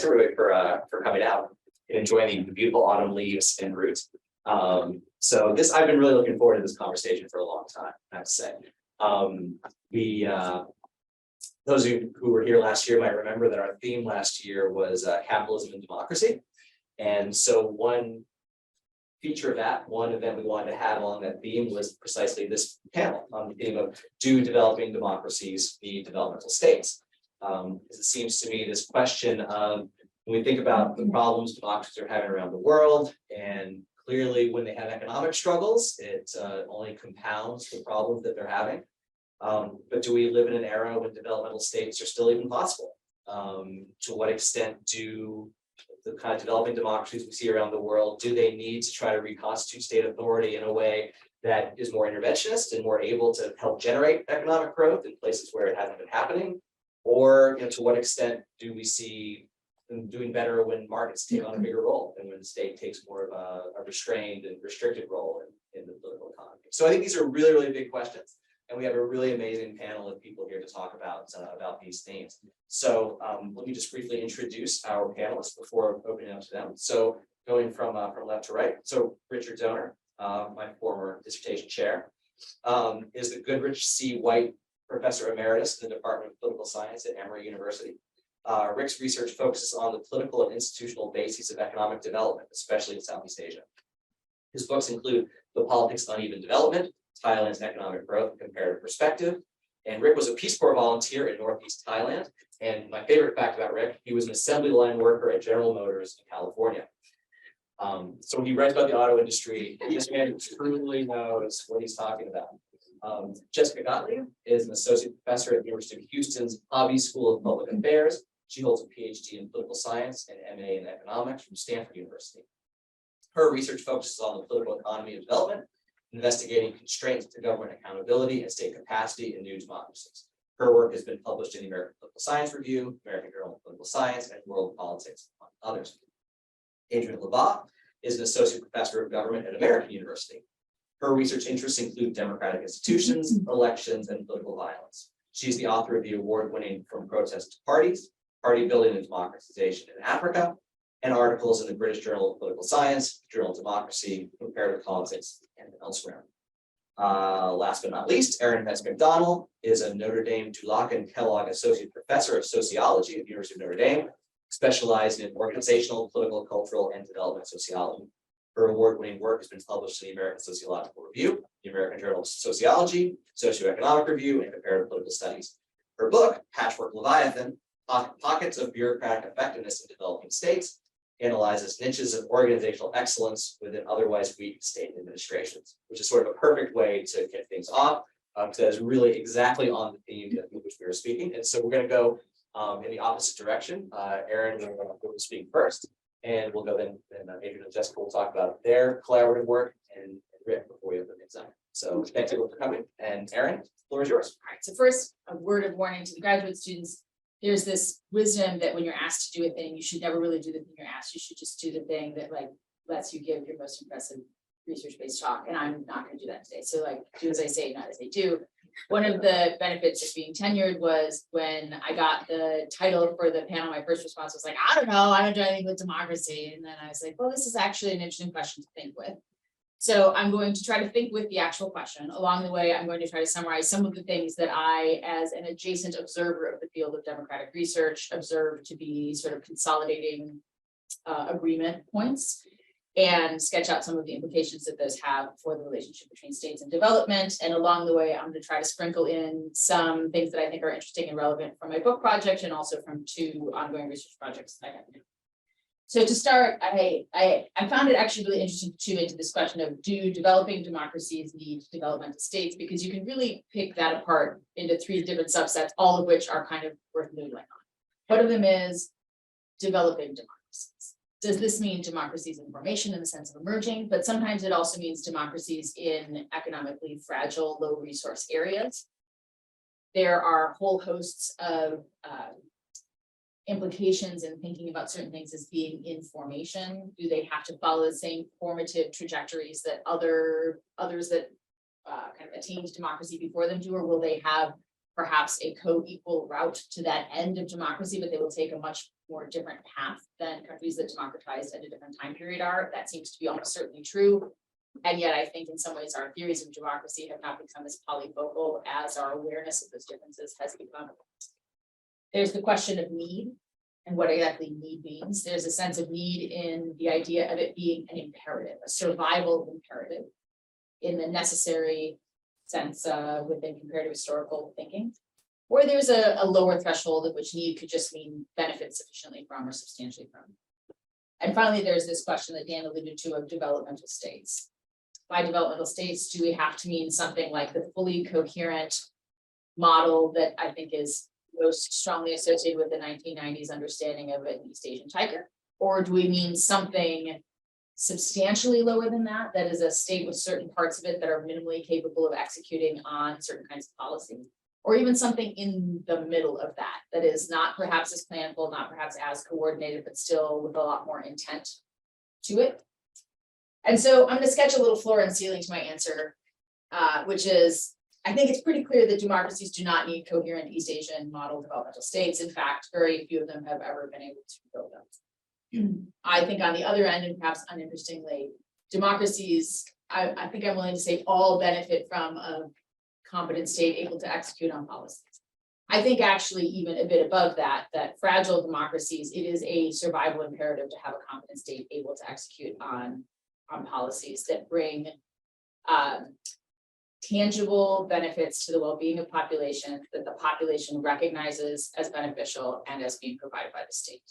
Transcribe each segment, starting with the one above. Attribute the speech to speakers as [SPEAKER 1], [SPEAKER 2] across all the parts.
[SPEAKER 1] everybody for coming out and enjoying the beautiful autumn leaves and roots. So I've been really looking forward to this conversation for a long time, I have to say. Those of you who were here last year might remember that our theme last year was capitalism and democracy. And so one feature of that, one event we wanted to have along that theme was precisely this panel on the theme of, do developing democracies need developmental states? Because it seems to me this question of, when we think about the problems democracies are having around the world, and clearly when they have economic struggles, it only compounds the problems that they're having. But do we live in an era when developmental states are still even possible? To what extent do the kind of developing democracies we see around the world, do they need to try to reconstitute state authority in a way that is more interventionist and more able to help generate economic growth in places where it hasn't been happening? Or to what extent do we see them doing better when markets take on a bigger role and when the state takes more of a restrained and restricted role in the political economy? So I think these are really, really big questions. And we have a really amazing panel of people here to talk about these themes. So let me just briefly introduce our panelists before opening up to them. So going from left to right. So Richard Donor, my former dissertation chair, is the Goodrich C. White Professor Emeritus in the Department of Political Science at Emory University. Rick's research focuses on the political and institutional bases of economic development, especially in Southeast Asia. His books include The Politics of Uneven Development, Thailand's Economic Growth and Comparative Perspective. And Rick was a Peace Corps volunteer in Northeast Thailand. And my favorite fact about Rick, he was an assembly line worker at General Motors in California. So when he writes about the auto industry, this man truly knows what he's talking about. Jessica Gottlieb is an associate professor at the University of Houston's Hobby School of Public Affairs. She holds a PhD in political science and MA in economics from Stanford University. Her research focuses on the political economy of development, investigating constraints to government accountability and state capacity in new democracies. Her work has been published in the American Political Science Review, American Journal of Political Science, and World Politics, among others. Adrienne LeBas is an associate professor of government at American University. Her research interests include democratic institutions, elections, and political violence. She's the author of the award-winning From Protest to Parties, Party Building and Democratization in Africa, and articles in the British Journal of Political Science, Journal of Democracy, Comparative Politics, and elsewhere. Last but not least, Erin McDonell is a Notre Dame Dulac and Kellogg Associate Professor of Sociology at the University of Notre Dame, specialized in organizational, political, cultural, and development sociology. Her award-winning work has been published in the American Sociological Review, the American Journal of Sociology, Socioeconomic Review, and Comparative Political Studies. Her book, Patchwork Leviathan, Pockets of Bureaucratic Effectiveness in Developing States, analyzes niches of organizational excellence within otherwise weak state administrations, which is sort of a perfect way to kick things off, because that is really exactly on the theme that which we were speaking. And so we're going to go in the opposite direction. Erin will go to speak first, and we'll go then Adrienne and Jessica will talk about their collaborative work, and Rick before we open things up. So thanks everyone for coming. And Erin, the floor is yours.
[SPEAKER 2] All right. So first, a word of warning to the graduate students. There's this wisdom that when you're asked to do a thing, you should never really do the thing you're asked. You should just do the thing that lets you give your most impressive research-based talk. And I'm not going to do that today. So do as I say, not as I do. One of the benefits of being tenured was when I got the title for the panel, my first response was I don't know, I don't do anything with democracy. And then I was well, this is actually an interesting question to think with. So I'm going to try to think with the actual question. Along the way, I'm going to try to summarize some of the things that I, as an adjacent observer of the field of democratic research, observed to be sort of consolidating agreement points, and sketch out some of the implications that those have for the relationship between states and development. And along the way, I'm going to try to sprinkle in some things that I think are interesting and relevant from my book project, and also from two ongoing research projects that I have. So to start, I found it actually really interesting to tune into this question of, do developing democracies need developmental states? Because you can really pick that apart into three different subsets, all of which are kind of worth noodling on. One of them is developing democracies. Does this mean democracies in formation in the sense of emerging? But sometimes it also means democracies in economically fragile, low resource areas. There are whole hosts of implications in thinking about certain things as being in formation. Do they have to follow the same formative trajectories that others that kind of attained democracy before them do, or will they have perhaps a co-equal route to that end of democracy, but they will take a much more different path than countries that democratized at a different time period are. That seems to be almost certainly true. And yet I think in some ways our theories of democracy have not become as polyfocal as our awareness of those differences has become. There's the question of need and what exactly need means. There's a sense of need in the idea of it being an imperative, a survival imperative in the necessary sense within comparative historical thinking. Or there's a lower threshold of which need could just mean benefit sufficiently from or substantially from. And finally, there's this question that Dan alluded to of developmental states. By developmental states, do we have to mean something like the fully coherent model that I think is most strongly associated with the 1990s understanding of an East Asian tiger? Or do we mean something substantially lower than that, that is a state with certain parts of it that are minimally capable of executing on certain kinds of policy? Or even something in the middle of that, that is not perhaps as planful, not perhaps as coordinated, but still with a lot more intent to it. And so I'm going to sketch a little floor and ceiling to my answer, which is, I think it's pretty clear that democracies do not need coherent East Asian model developmental states. In fact, very few of them have ever been able to build them. I think on the other end, and perhaps uninterestingly, democracies, I think I'm willing to say all benefit from a competent state able to execute on policies. I think actually even a bit above that, that fragile democracies, it is a survival imperative to have a competent state able to execute on policies that bring tangible benefits to the well-being of population that the population recognizes as beneficial and as being provided by the state.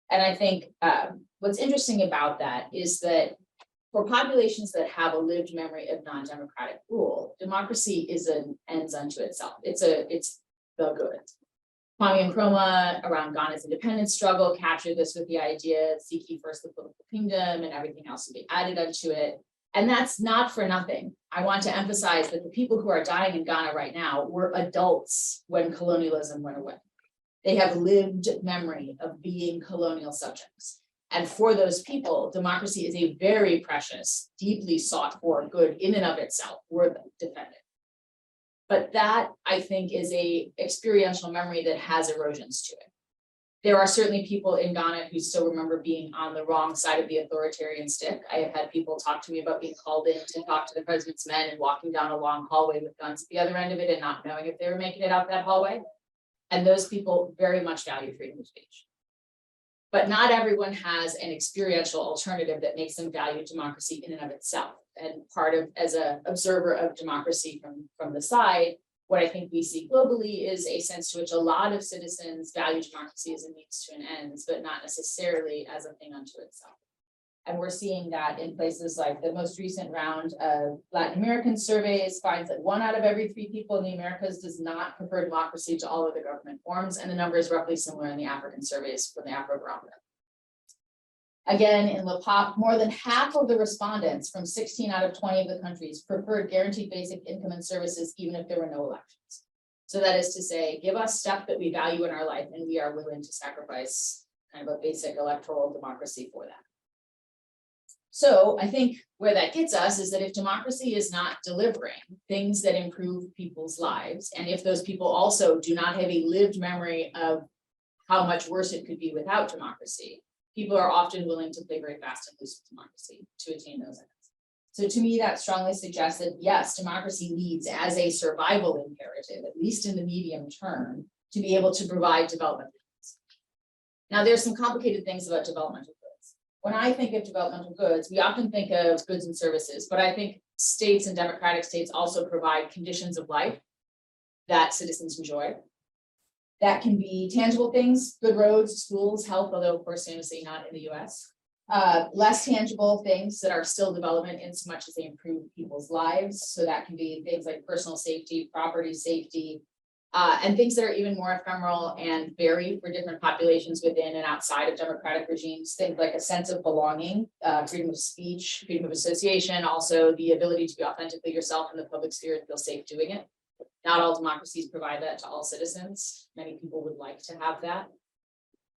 [SPEAKER 2] And I think what's interesting about that is that for populations that have a lived memory of non-democratic rule, democracy is an ends unto itself. It's the good. Kwame Nkrumah around Ghana's independence struggle captured this with the idea, seek ye first the political kingdom and everything else will be added unto it. And that's not for nothing. I want to emphasize that the people who are dying in Ghana right now were adults when colonialism went away. They have lived memory of being colonial subjects. And for those people, democracy is a very precious, deeply sought for good in and of itself, worth defending. But that, I think, is a experiential memory that has erosions to it. There are certainly people in Ghana who still remember being on the wrong side of the authoritarian stick. I have had people talk to me about being called in to talk to the president's men and walking down a long hallway with guns at the other end of it and not knowing if they were making it out that hallway. And those people very much value freedom of speech. But not everyone has an experiential alternative that makes them value democracy in and of itself. And part of, as an observer of democracy from the side, what I think we see globally is a sense to which a lot of citizens value democracy as a means to an end, but not necessarily as a thing unto itself. And we're seeing that in places like the most recent round of Latin American surveys finds that 1 out of every 3 people in the Americas does not prefer democracy to all other government forms. And the number is roughly similar in the African surveys from the Afro-Barometer. Again, in LeBas, more than half of the respondents from 16 out of 20 of the countries preferred guaranteed basic income and services, even if there were no elections. So that is to say, give us stuff that we value in our life, and we are willing to sacrifice kind of a basic electoral democracy for that. So I think where that gets us is that if democracy is not delivering things that improve people's lives, and if those people also do not have a lived memory of how much worse it could be without democracy, people are often willing to play very fast and loose with democracy to attain those ends. So to me, that strongly suggests that yes, democracy needs as a survival imperative, at least in the medium term, to be able to provide development. Now, there's some complicated things about developmental goods. When I think of developmental goods, we often think of goods and services, but I think states and democratic states also provide conditions of life that citizens enjoy. That can be tangible things, good roads, schools, health, although of course famously not in the US. Less tangible things that are still development in so much as they improve people's lives. So that can be things like personal safety, property safety, and things that are even more ephemeral and vary for different populations within and outside of democratic regimes. Things like a sense of belonging, freedom of speech, freedom of association, also the ability to be authentically yourself in the public sphere and feel safe doing it. Not all democracies provide that to all citizens. Many people would like to have that.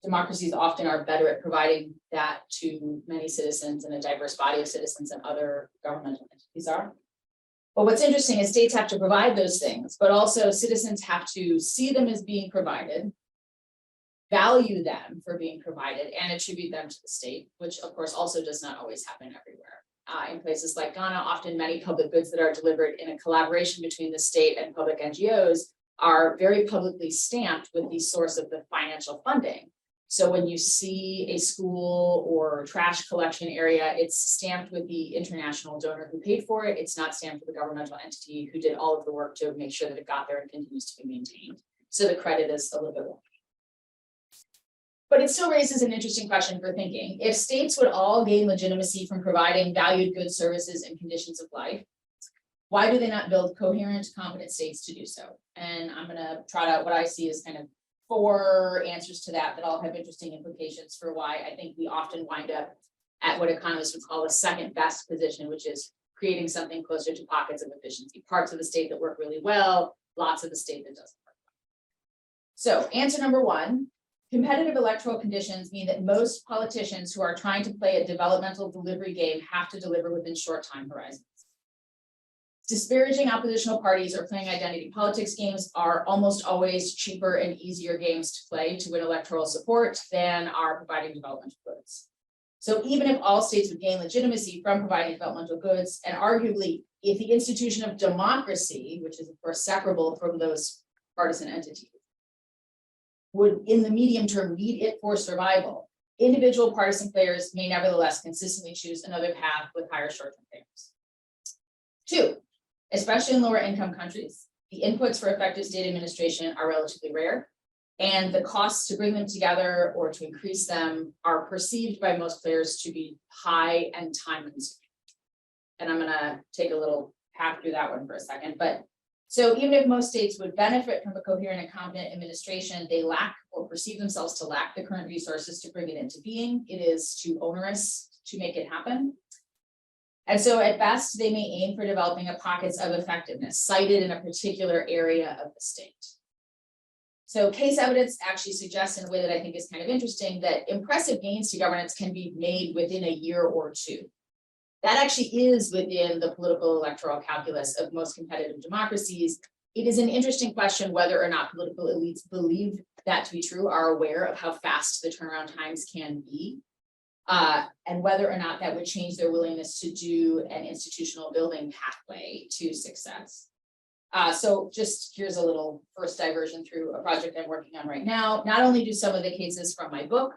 [SPEAKER 2] Democracies often are better at providing that to many citizens and a diverse body of citizens than other governmental entities are. But what's interesting is states have to provide those things, but also citizens have to see them as being provided, value them for being provided, and attribute them to the state, which of course also does not always happen everywhere. In places like Ghana, often many public goods that are delivered in a collaboration between the state and public NGOs are very publicly stamped with the source of the financial funding. So when you see a school or trash collection area, it's stamped with the international donor who paid for it. It's not stamped with the governmental entity who did all of the work to make sure that it got there and continues to be maintained. So the credit is a little bit lower. But it still raises an interesting question for thinking. If states would all gain legitimacy from providing valued goods, services, and conditions of life, why do they not build coherent, competent states to do so? And I'm going to trot out what I see as kind of 4 answers to that all have interesting implications for why I think we often wind up at what economists would call a second best position, which is creating something closer to pockets of efficiency, parts of the state that work really well, lots of the state that doesn't work well. So answer number 1, competitive electoral conditions mean that most politicians who are trying to play a developmental delivery game have to deliver within short time horizons. Disparaging oppositional parties or playing identity politics games are almost always cheaper and easier games to play to win electoral support than are providing developmental goods. So even if all states would gain legitimacy from providing developmental goods, and arguably if the institution of democracy, which is of course separable from those partisan entities, would in the medium term need it for survival, individual partisan players may nevertheless consistently choose another path with higher short-term payments. 2, especially in lower income countries, the inputs for effective state administration are relatively rare, and the costs to bring them together or to increase them are perceived by most players to be high and time consuming. And I'm gonna take a little path through that one for a second, but so even if most states would benefit from a coherent and competent administration, they lack or perceive themselves to lack the current resources to bring it into being. It is too onerous to make it happen. And so at best, they may aim for developing a pockets of effectiveness cited in a particular area of the state. So case evidence actually suggests in a way that I think is kind of interesting that impressive gains to governance can be made within a year or 2. That actually is within the political electoral calculus of most competitive democracies. It is an interesting question whether or not political elites believe that to be true, are aware of how fast the turnaround times can be. And whether or not that would change their willingness to do an institutional building pathway to success. So just here's a little first diversion through a project I'm working on right now. Not only do some of the cases from my book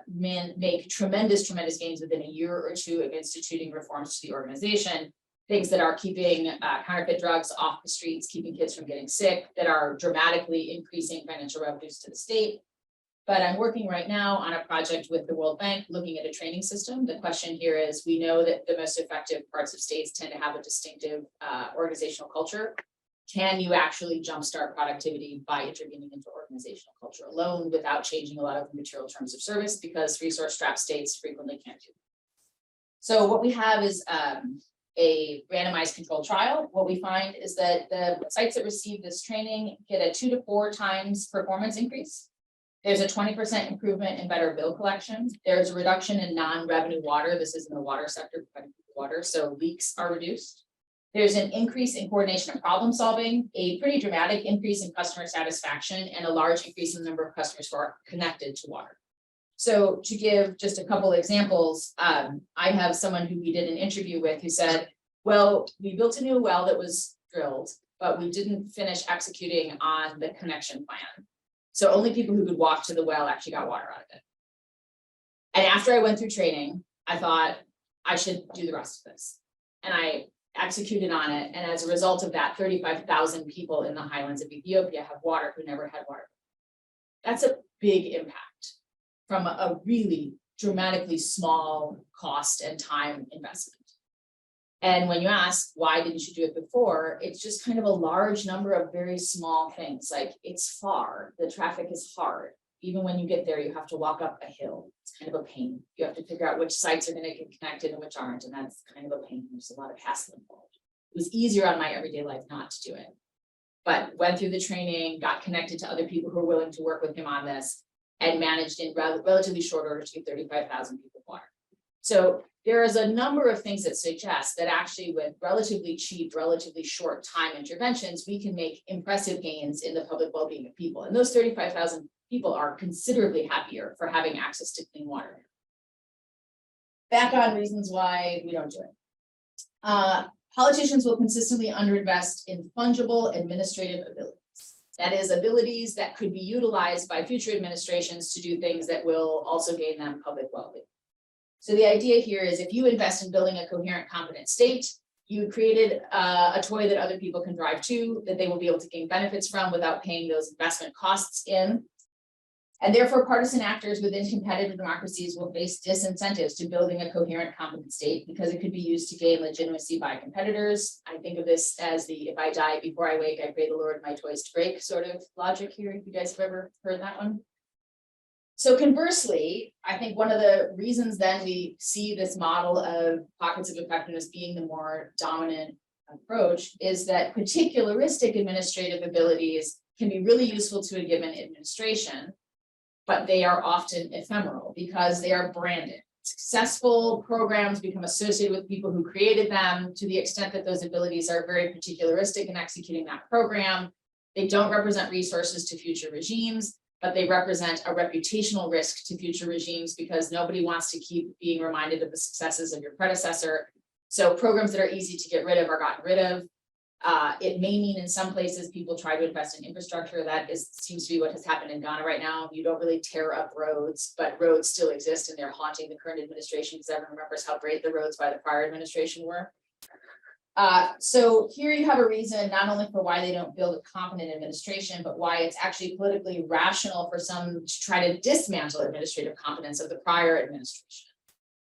[SPEAKER 2] make tremendous gains within a year or 2 of instituting reforms to the organization, things that are keeping counterfeit drugs off the streets, keeping kids from getting sick, that are dramatically increasing financial revenues to the state. But I'm working right now on a project with the World Bank looking at a training system. The question here is, we know that the most effective parts of states tend to have a distinctive organizational culture. Can you actually jumpstart productivity by intervening into organizational culture alone without changing a lot of the material terms of service, because resource-strapped states frequently can't do that. So what we have is a randomized controlled trial. What we find is that the sites that receive this training get a 2 to 4 times performance increase. There's a 20% improvement in better bill collection. There's a reduction in non-revenue water. This is in the water sector, water, so leaks are reduced. There's an increase in coordination and problem solving, a pretty dramatic increase in customer satisfaction, and a large increase in the number of customers who are connected to water. So to give just a couple examples, I have someone who we did an interview with who said, well, we built a new well that was drilled, but we didn't finish executing on the connection plan. So only people who could walk to the well actually got water out of it. And after I went through training, I thought I should do the rest of this. And I executed on it. And as a result of that, 35,000 people in the highlands of Ethiopia have water who never had water. That's a big impact from a really dramatically small cost and time investment. And when you ask, why didn't you do it before? It's just kind of a large number of very small things. Like, it's far, the traffic is hard. Even when you get there, you have to walk up a hill. It's kind of a pain. You have to figure out which sites are going to get connected and which aren't. And that's kind of a pain. There's a lot of hassle involved. It was easier on my everyday life not to do it. But went through the training, got connected to other people who were willing to work with him on this, and managed in relatively short order to get 35,000 people water. So there is a number of things that suggest that actually with relatively cheap, relatively short time interventions, we can make impressive gains in the public well-being of people. And those 35,000 people are considerably happier for having access to clean water. Back on reasons why we don't do it. Politicians will consistently underinvest in fungible administrative abilities. That is, abilities that could be utilized by future administrations to do things that will also gain them public well-being. So the idea here is if you invest in building a coherent, competent state, you created a toy that other people can drive to, that they will be able to gain benefits from without paying those investment costs in. And therefore, partisan actors within competitive democracies will face disincentives to building a coherent, competent state because it could be used to gain legitimacy by competitors. I think of this as the if I die before I wake, I pray the Lord my toys to break sort of logic here. If you guys have ever heard that one. So conversely, I think one of the reasons then we see this model of pockets of effectiveness being the more dominant approach is that particularistic administrative abilities can be really useful to a given administration, but they are often ephemeral because they are branded. Successful programs become associated with people who created them to the extent that those abilities are very particularistic in executing that program. They don't represent resources to future regimes, but they represent a reputational risk to future regimes because nobody wants to keep being reminded of the successes of your predecessor. So programs that are easy to get rid of are gotten rid of. It may mean in some places people try to invest in infrastructure. That seems to be what has happened in Ghana right now. You don't really tear up roads, but roads still exist and they're haunting the current administration because everyone remembers how great the roads by the prior administration were. So here you have a reason not only for why they don't build a competent administration, but why it's actually politically rational for some to try to dismantle administrative competence of the prior administration.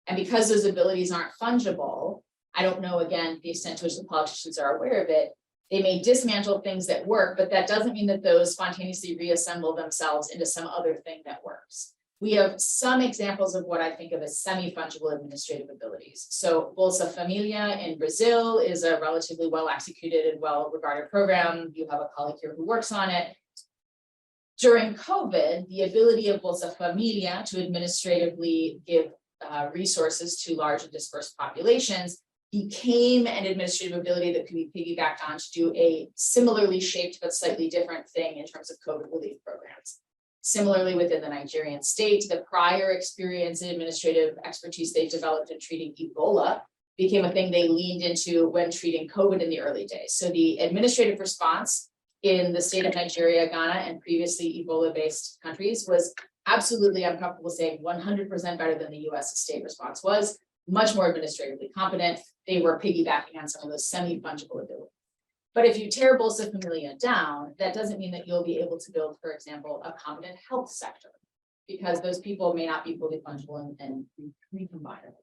[SPEAKER 2] And because those abilities aren't fungible, I don't know, again, the extent to which the politicians are aware of it, they may dismantle things that work, but that doesn't mean that those spontaneously reassemble themselves into some other thing that works. We have some examples of what I think of as semi-fungible administrative abilities. So Bolsa Familia in Brazil is a relatively well executed and well-regarded program. You have a colleague here who works on it. During COVID, the ability of Bolsa Familia to administratively give resources to large and dispersed populations became an administrative ability that could be piggybacked on to do a similarly shaped but slightly different thing in terms of COVID relief programs. Similarly, within the Nigerian state, the prior experience and administrative expertise they developed in treating Ebola became a thing they leaned into when treating COVID in the early days. So the administrative response in the state of Nigeria, Ghana, and previously Ebola-based countries was absolutely, I'm comfortable saying, 100% better than the US state response was, much more administratively competent. They were piggybacking on some of those semi-fungible abilities. But if you tear Bolsa Familia down, that doesn't mean that you'll be able to build, for example, a competent health sector, because those people may not be fully fungible and recombinable.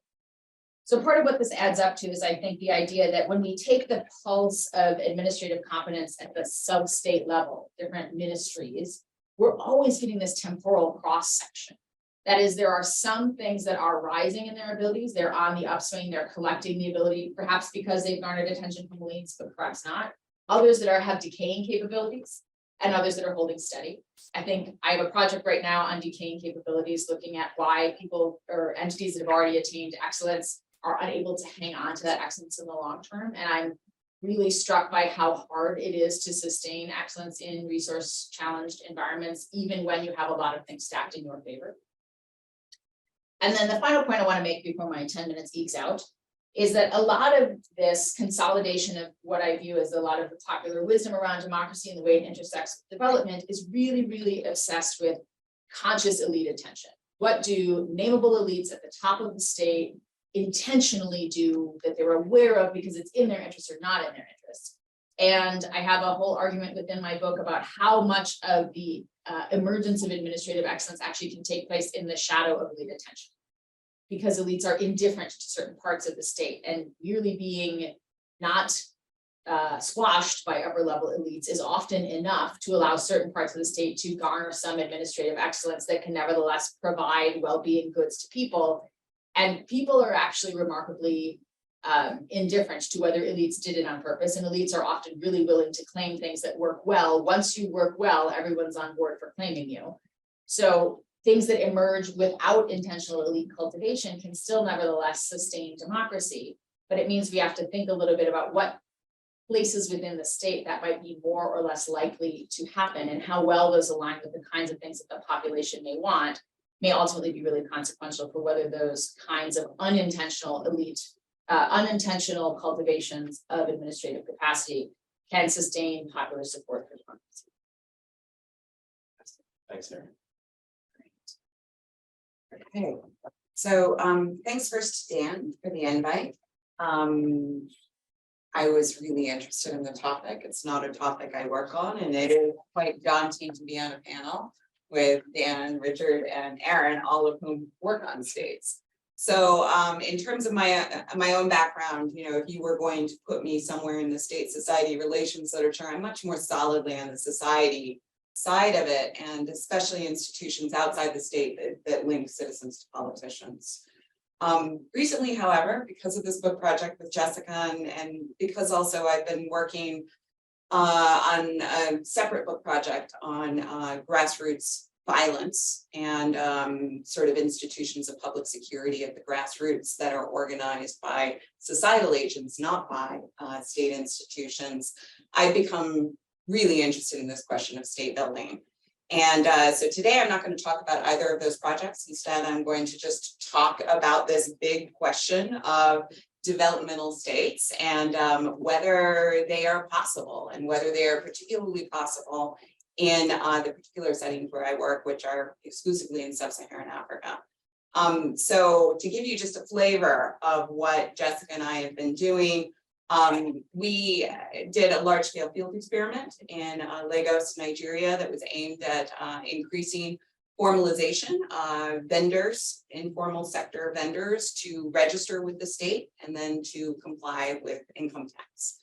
[SPEAKER 2] So part of what this adds up to is, I think, the idea that when we take the pulse of administrative competence at the sub-state level, different ministries, we're always getting this temporal cross-section. That is, there are some things that are rising in their abilities. They're on the upswing. They're collecting the ability, perhaps because they've garnered attention from elites, but perhaps not. Others that have decaying capabilities, and others that are holding steady. I think I have a project right now on decaying capabilities, looking at why people or entities that have already attained excellence are unable to hang on to that excellence in the long term. And I'm really struck by how hard it is to sustain excellence in resource challenged environments, even when you have a lot of things stacked in your favor. And then the final point I want to make before my 10 minutes ekes out is that a lot of this consolidation of what I view as a lot of the popular wisdom around democracy and the way it intersects with development is really, really obsessed with conscious elite attention. What do nameable elites at the top of the state intentionally do that they're aware of because it's in their interest or not in their interest? And I have a whole argument within my book about how much of the emergence of administrative excellence actually can take place in the shadow of elite attention, because elites are indifferent to certain parts of the state, and merely being not squashed by upper level elites is often enough to allow certain parts of the state to garner some administrative excellence that can nevertheless provide well-being goods to people. And people are actually remarkably indifferent to whether elites did it on purpose, and elites are often really willing to claim things that work well. Once you work well, everyone's on board for claiming you. So things that emerge without intentional elite cultivation can still nevertheless sustain democracy. But it means we have to think a little bit about what places within the state that might be more or less likely to happen, and how well those align with the kinds of things that the population may want, may ultimately be really consequential for whether those kinds of unintentional elite, unintentional cultivations of administrative capacity can sustain popular support for democracy.
[SPEAKER 1] Thanks, Erin.
[SPEAKER 3] Okay, so thanks first to Dan for the invite. I was really interested in the topic. It's not a topic I work on, and it is quite daunting to be on a panel with Dan, Richard, and Erin, all of whom work on states. So in terms of my own background, you know, if you were going to put me somewhere in the state-society relations literature, I'm much more solidly on the society side of it, and especially institutions outside the state that link citizens to politicians. Recently, however, because of this book project with Jessica, and because also I've been working on a separate book project on grassroots violence and sort of institutions of public security at the grassroots that are organized by societal agents, not by state institutions, I've become really interested in this question of state building. And so today I'm not going to talk about either of those projects. Instead, I'm going to just talk about this big question of developmental states and whether they are possible, and whether they are particularly possible in the particular settings where I work, which are exclusively in sub-Saharan Africa. So to give you just a flavor of what Jessica and I have been doing, we did a large-scale field experiment in Lagos, Nigeria, that was aimed at increasing formalization of vendors, informal sector vendors, to register with the state and then to comply with income tax.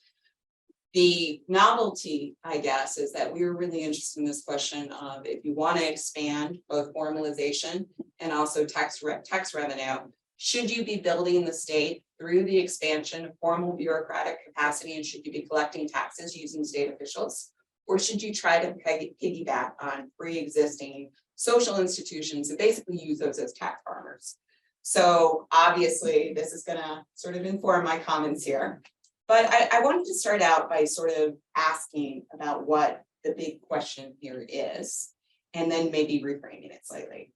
[SPEAKER 3] The novelty, I guess, is that we were really interested in this question of, if you want to expand both formalization and also tax revenue, should you be building the state through the expansion of formal bureaucratic capacity, and should you be collecting taxes using state officials? Or should you try to piggyback on pre-existing social institutions and basically use those as tax farmers? So obviously this is going to sort of inform my comments here. But I wanted to start out by sort of asking about what the big question here is, and then maybe reframing it slightly.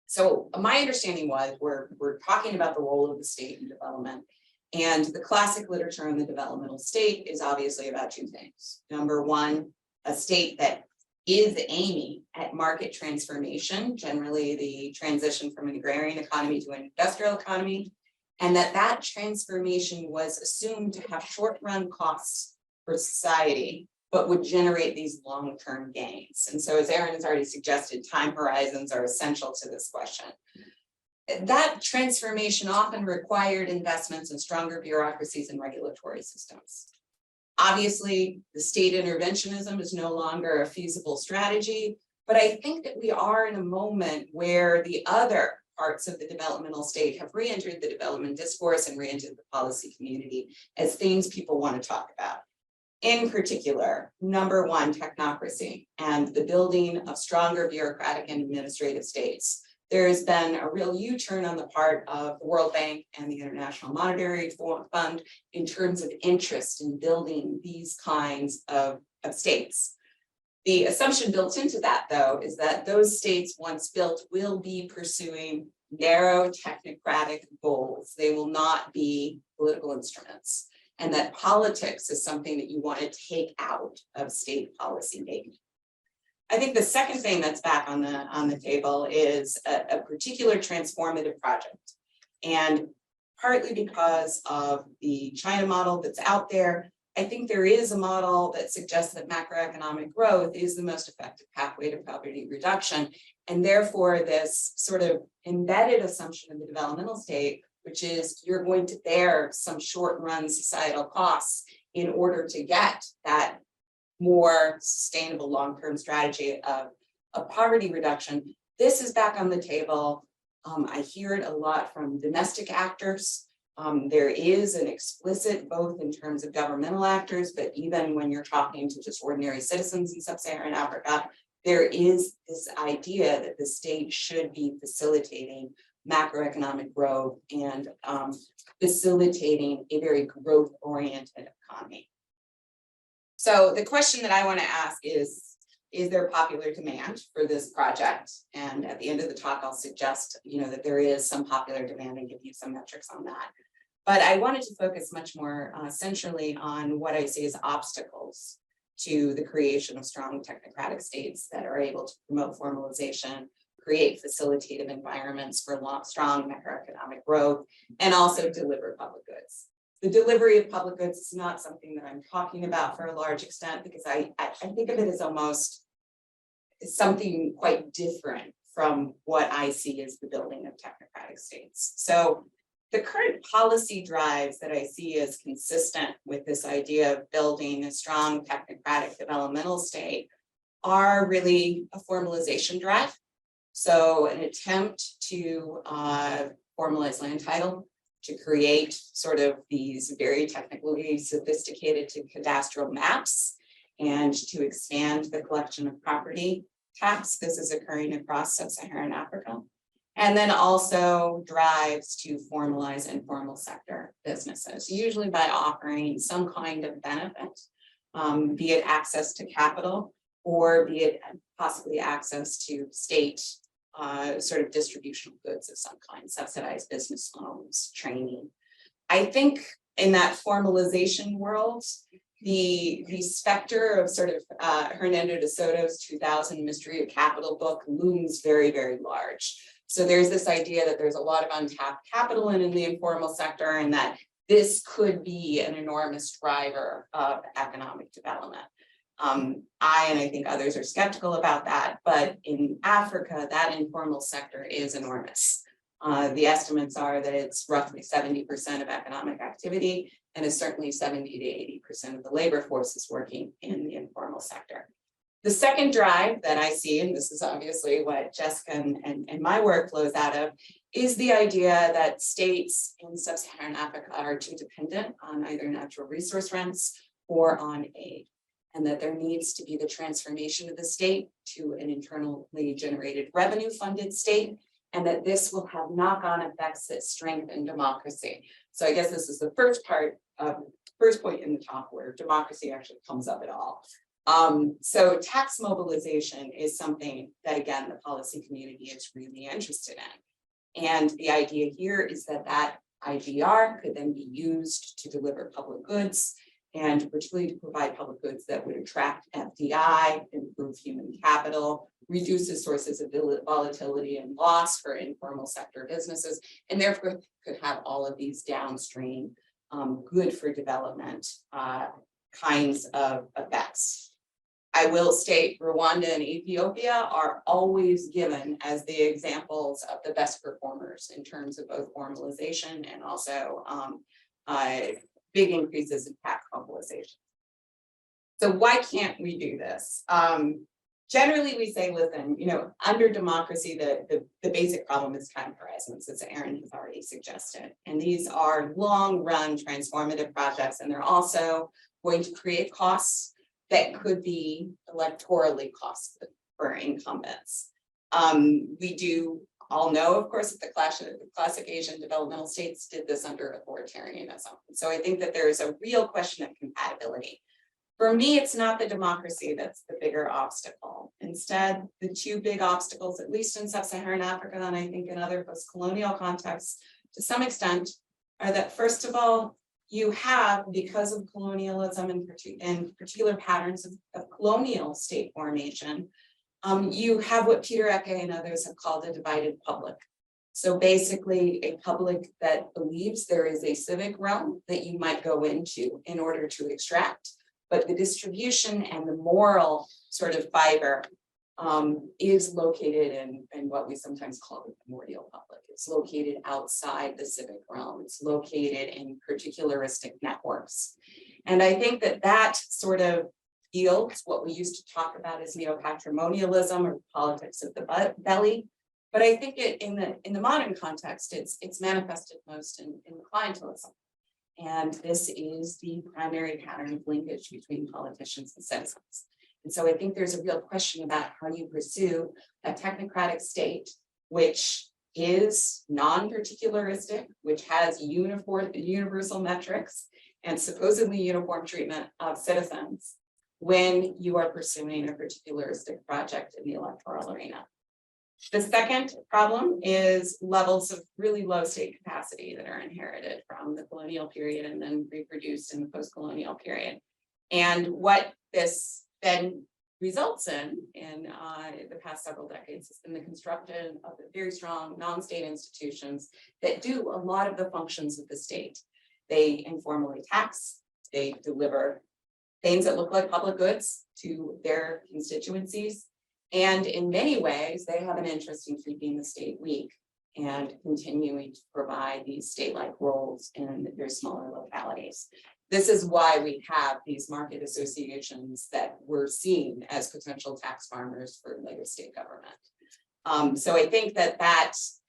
[SPEAKER 3] So my understanding was we're talking about the role of the state in development, and the classic literature on the developmental state is obviously about two things. Number one, a state that is aiming at market transformation, generally the transition from an agrarian economy to an industrial economy, and that transformation was assumed to have short-run costs for society, but would generate these long-term gains. And so, as Erin has already suggested, time horizons are essential to this question. That transformation often required investments in stronger bureaucracies and regulatory systems. Obviously, the state interventionism is no longer a feasible strategy, but I think that we are in a moment where the other parts of the developmental state have re-entered the development discourse and re-entered the policy community as things people want to talk about. In particular, number one, technocracy and the building of stronger bureaucratic and administrative states. There has been a real U-turn on the part of the World Bank and the International Monetary Fund in terms of interest in building these kinds of states. The assumption built into that, though, is that those states, once built, will be pursuing narrow technocratic goals. They will not be political instruments, and that politics is something that you want to take out of state policy making. I think the second thing that's back on the table is a particular transformative project, and partly because of the China model that's out there, I think there is a model that suggests that macroeconomic growth is the most effective pathway to poverty reduction. And therefore, this sort of embedded assumption in the developmental state, which is you're going to bear some short-run societal costs in order to get that more sustainable long-term strategy of poverty reduction. This is back on the table. I hear it a lot from domestic actors. There is an explicit, both in terms of governmental actors, but even when you're talking to just ordinary citizens in sub-Saharan Africa, there is this idea that the state should be facilitating macroeconomic growth and facilitating a very growth-oriented economy. So the question that I want to ask is there popular demand for this project? And at the end of the talk, I'll suggest, that there is some popular demand and give you some metrics on that. But I wanted to focus much more centrally on what I see as obstacles to the creation of strong technocratic states that are able to promote formalization, create facilitative environments for strong macroeconomic growth, and also deliver public goods. The delivery of public goods is not something that I'm talking about for a large extent, because I think of it as almost something quite different from what I see as the building of technocratic states. So the current policy drives that I see as consistent with this idea of building a strong technocratic developmental state are really a formalization drive. So an attempt to formalize land title, to create sort of these very technically sophisticated cadastral maps, and to expand the collection of property tax. This is occurring across sub-Saharan Africa. And then also drives to formalize informal sector businesses, usually by offering some kind of benefit, be it access to capital, or be it possibly access to state sort of distribution of goods of some kind, subsidized business loans, training. I think in that formalization world, the specter of sort of Hernando de Soto's 2000 Mystery of Capital book looms very, very large. So there's this idea that there's a lot of untapped capital in the informal sector, and that this could be an enormous driver of economic development. I think others are skeptical about that, but in Africa, that informal sector is enormous. The estimates are that it's roughly 70% of economic activity, and is certainly 70 to 80% of the labor force is working in the informal sector. The second drive that I see, and this is obviously what Jessica and my work flows out of, is the idea that states in sub-Saharan Africa are too dependent on either natural resource rents or on aid, and that there needs to be the transformation of the state to an internally generated revenue funded state, and that this will have knock-on effects that strengthen democracy. So I guess this is the first point in the talk where democracy actually comes up at all. So tax mobilization is something that, again, the policy community is really interested in. And the idea here is that that IGR could then be used to deliver public goods, and particularly to provide public goods that would attract FDI, improve human capital, reduce the sources of volatility and loss for informal sector businesses, and therefore could have all of these downstream good for development kinds of effects. I will state Rwanda and Ethiopia are always given as the examples of the best performers in terms of both formalization and also big increases in tax mobilization. So why can't we do this? Generally, we say, listen, under democracy, the basic problem is time horizons, as Erin has already suggested. And these are long-run transformative projects, and they're also going to create costs that could be electorally costly for incumbents. We do all know, of course, that the classic Asian developmental states did this under authoritarianism. So I think that there is a real question of compatibility. For me, it's not the democracy that's the bigger obstacle. Instead, the two big obstacles, at least in sub-Saharan Africa, and I think in other post-colonial contexts, to some extent, are that, first of all, you have, because of colonialism and particular patterns of colonial state formation, you have what Peter Eke and others have called a divided public. So basically a public that believes there is a civic realm that you might go into in order to extract, but the distribution and the moral sort of fiber is located in what we sometimes call the primordial public. It's located outside the civic realm. It's located in particularistic networks. And I think that that sort of yields what we used to talk about as neo-patrimonialism or politics of the belly. But I think in the modern context, it's manifested most in clientelism. And this is the primary pattern of linkage between politicians and citizens. And so I think there's a real question about how you pursue a technocratic state, which is non-particularistic, which has universal metrics and supposedly uniform treatment of citizens when you are pursuing a particularistic project in the electoral arena. The second problem is levels of really low state capacity that are inherited from the colonial period and then reproduced in the post-colonial period. And what this then results in the past several decades has been the construction of very strong non-state institutions that do a lot of the functions of the state. They informally tax, they deliver things that look like public goods to their constituencies. And in many ways, they have an interest in keeping the state weak and continuing to provide these state-like roles in their smaller localities. This is why we have these market associations that we're seen as potential tax farmers for later state government. So I think that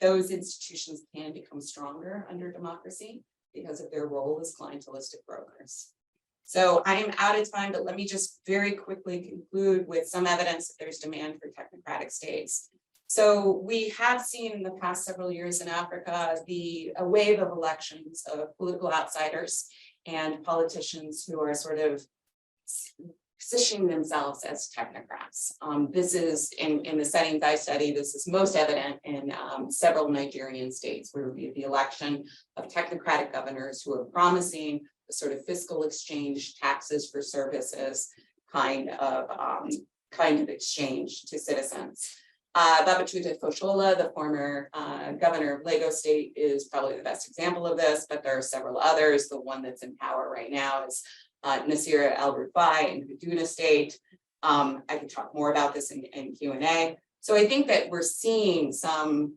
[SPEAKER 3] those institutions can become stronger under democracy because of their role as clientelistic brokers. So I am out of time, but let me just very quickly conclude with some evidence that there's demand for technocratic states. So we have seen in the past several years in Africa a wave of elections of political outsiders and politicians who are sort of positioning themselves as technocrats. This is in the settings I study, this is most evident in several Nigerian states where we have the election of technocratic governors who are promising a sort of fiscal exchange, taxes for services kind of exchange to citizens. Babachita Fashola, the former governor of Lagos State, is probably the best example of this, but there are several others. The one that's in power right now is Nasir El-Rufai in Kaduna State. I could talk more about this in Q&A. So I think that we're seeing some,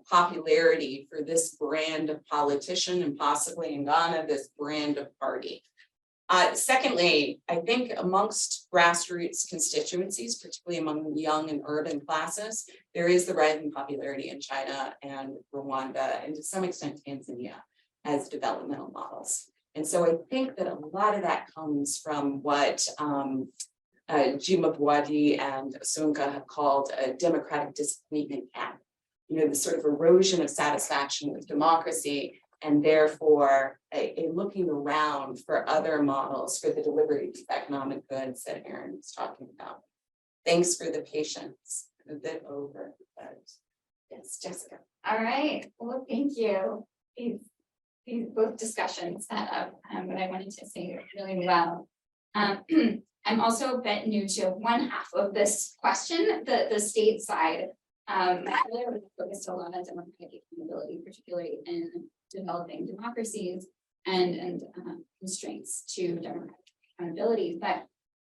[SPEAKER 3] popularity for this brand of politician and possibly in Ghana, this brand of party. Secondly, I think amongst grassroots constituencies, particularly among young and urban classes, there is the rising popularity in China and Rwanda and to some extent Tanzania as developmental models. And so I think that a lot of that comes from what Jima Bwadi and Asunka have called a democratic disappointment camp. The sort of erosion of satisfaction with democracy and therefore a looking around for other models for the delivery of economic goods that Erin was talking about. Thanks for the patience. A bit over, but yes, Jessica.
[SPEAKER 4] All right, well, thank you. These both discussions set up what I wanted to say really well. I'm also a bit new to one half of this question, the state side. I really focused a lot on democratic accountability, particularly in developing democracies and constraints to democratic accountability. But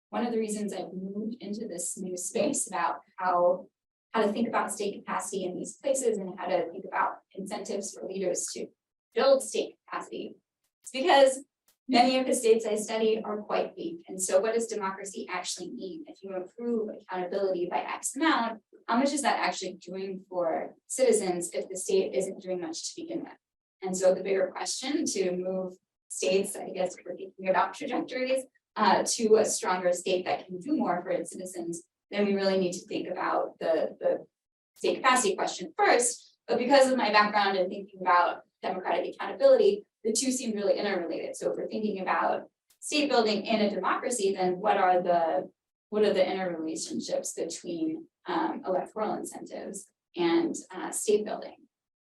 [SPEAKER 4] one of the reasons I've moved into this new space about how to think about state capacity in these places and how to think about incentives for leaders to build state capacity is because many of the states I study are quite weak. And so what does democracy actually mean? If you improve accountability by X amount, how much is that actually doing for citizens if the state isn't doing much to begin with? And so the bigger question to move states, I guess we're thinking about trajectories, to a stronger state that can do more for its citizens, then we really need to think about the state capacity question first. But because of my background in thinking about democratic accountability, the two seem really interrelated. So if we're thinking about state building in a democracy, then what are the interrelationships between electoral incentives and state building?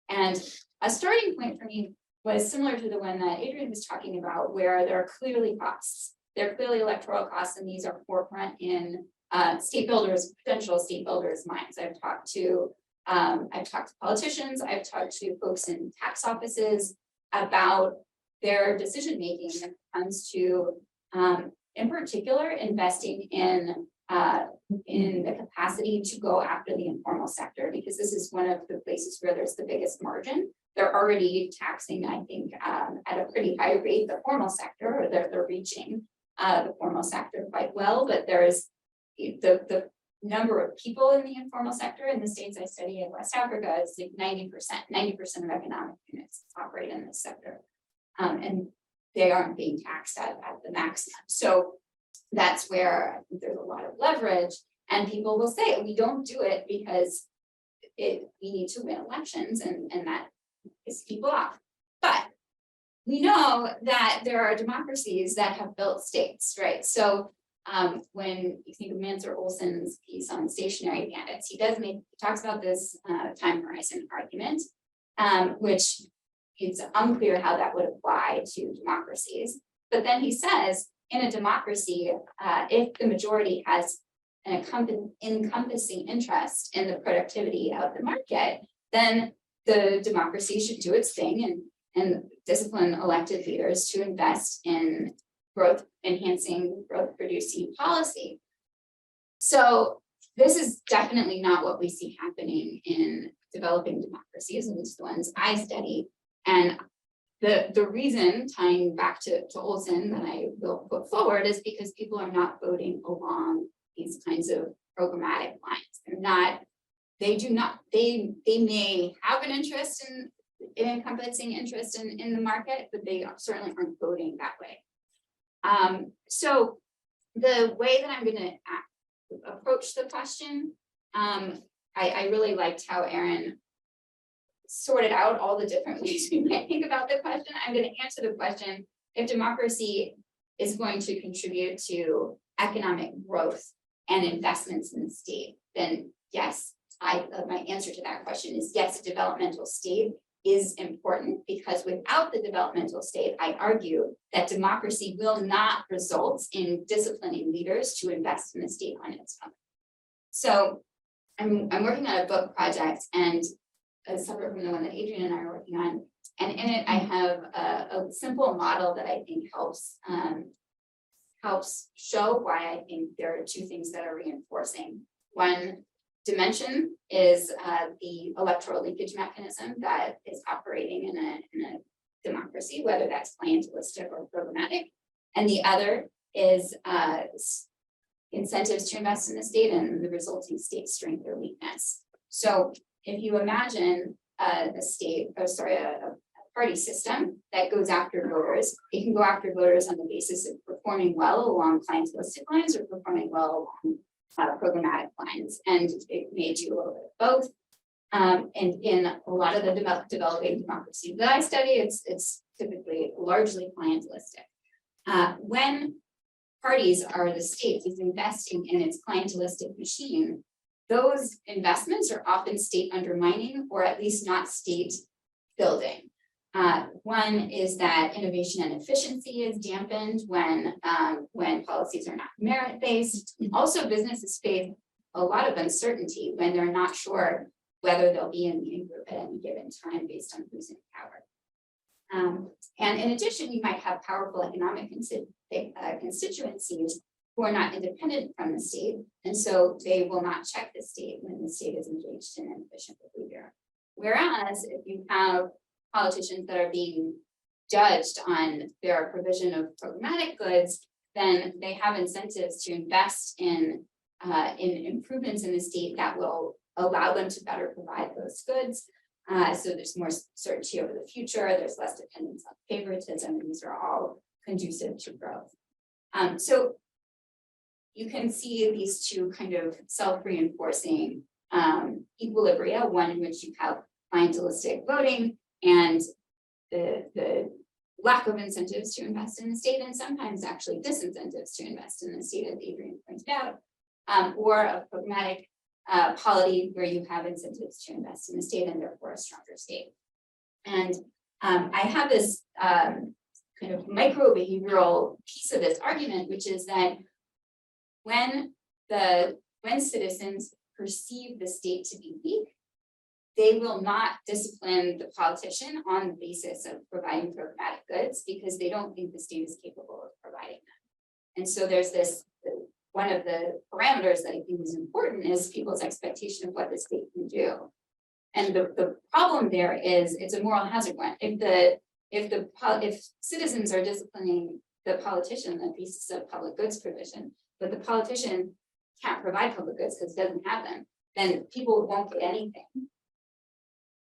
[SPEAKER 4] And a starting point for me was similar to the one that Adrienne was talking about, where there are clearly costs. There are clearly electoral costs, and these are forefront in potential state builders' minds. I've talked to politicians, I've talked to folks in tax offices about their decision making when it comes to, in particular, investing in the capacity to go after the informal sector, because this is one of the places where there's the biggest margin. They're already taxing, I think, at a pretty high rate the formal sector, or they're reaching the formal sector quite well, but there's the number of people in the informal sector in the states I study in West Africa is like 90% of economic units operate in this sector. And they aren't being taxed at the maximum. So that's where I think there's a lot of leverage, and people will say, we don't do it because we need to win elections, and that pisses people off. But we know that there are democracies that have built states, right? So when you think of Mansur Olson's piece on stationary bandits, he talks about this time horizon argument, which it's unclear how that would apply to democracies. But then he says, in a democracy, if the majority has an encompassing interest in the productivity of the market, then the democracy should do its thing and discipline elected leaders to invest in growth enhancing, growth producing policy. So this is definitely not what we see happening in developing democracies, at least the ones I study. And the reason, tying back to Olson, that I will put forward is because people are not voting along these kinds of programmatic lines. They may have an interest in encompassing interest in the market, but they certainly aren't voting that way. So the way that I'm going to approach the question, I really liked how Erin sorted out all the different ways we might think about the question. I'm going to answer the question, if democracy is going to contribute to economic growth and investments in the state, then yes, my answer to that question is yes, a developmental state is important, because without the developmental state, I argue that democracy will not result in disciplining leaders to invest in the state on its own. So I'm working on a book project, and separate from the one that Adrienne and I are working on, and in it I have a simple model that I think helps show why I think there are two things that are reinforcing. One dimension is the electoral linkage mechanism that is operating in a democracy, whether that's clientelistic or programmatic. And the other is incentives to invest in the state and the resulting state strength or weakness. So if you imagine a party system that goes after voters, it can go after voters on the basis of performing well along clientelistic lines or performing well along programmatic lines, and it may do a little bit of both. And in a lot of the developing democracies that I study, it's typically largely clientelistic. When parties are the state is investing in its clientelistic machine, those investments are often state undermining, or at least not state building. One is that innovation and efficiency is dampened when policies are not merit-based. Also, businesses face a lot of uncertainty when they're not sure whether they'll be in the in-group at any given time based on who's in power. And in addition, you might have powerful economic constituencies who are not independent from the state, and so they will not check the state when the state is engaged in inefficient behavior. Whereas if you have politicians that are being judged on their provision of programmatic goods, then they have incentives to invest in improvements in the state that will allow them to better provide those goods. So there's more certainty over the future, there's less dependence on favoritism, and these are all conducive to growth. So you can see these two kind of self-reinforcing equilibria, one in which you have clientelistic voting and the lack of incentives to invest in the state, and sometimes actually disincentives to invest in the state, as Adrienne pointed out, or a programmatic polity where you have incentives to invest in the state and therefore a stronger state. And I have this kind of micro behavioral piece of this argument, which is that when citizens perceive the state to be weak, they will not discipline the politician on the basis of providing programmatic goods because they don't think the state is capable of providing them. And so there's this, one of the parameters that I think is important is people's expectation of what the state can do. And the problem there is it's a moral hazard one. If citizens are disciplining the politician on the basis of public goods provision, but the politician can't provide public goods because it doesn't have them, then people won't get anything.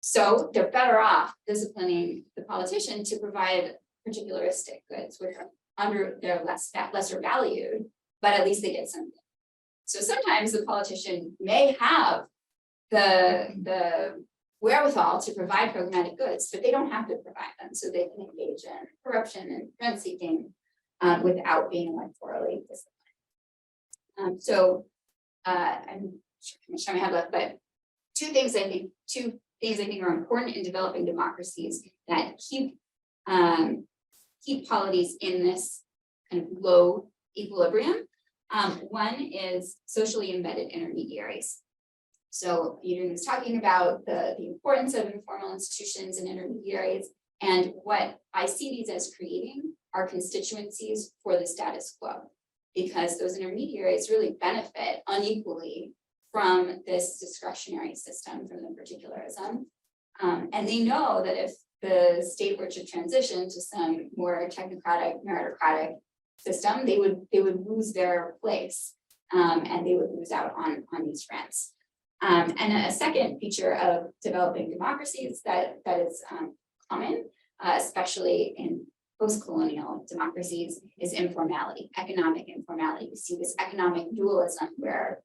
[SPEAKER 4] So they're better off disciplining the politician to provide particularistic goods, which are lesser valued, but at least they get something. So sometimes the politician may have the wherewithal to provide programmatic goods, but they don't have to provide them, so they can engage in corruption and rent seeking without being electorally disciplined. I'm sure how much time I have left, but two things I think are important in developing democracies that keep polities in this kind of low equilibrium. One is socially embedded intermediaries. So Adrienne was talking about the importance of informal institutions and intermediaries, and what I see these as creating are constituencies for the status quo, because those intermediaries really benefit unequally from this discretionary system, from the particularism. And they know that if the state were to transition to some more technocratic, meritocratic system, they would lose their place, and they would lose out on these rents. And a second feature of developing democracies that is common, especially in postcolonial democracies, is informality, economic informality. You see this economic dualism where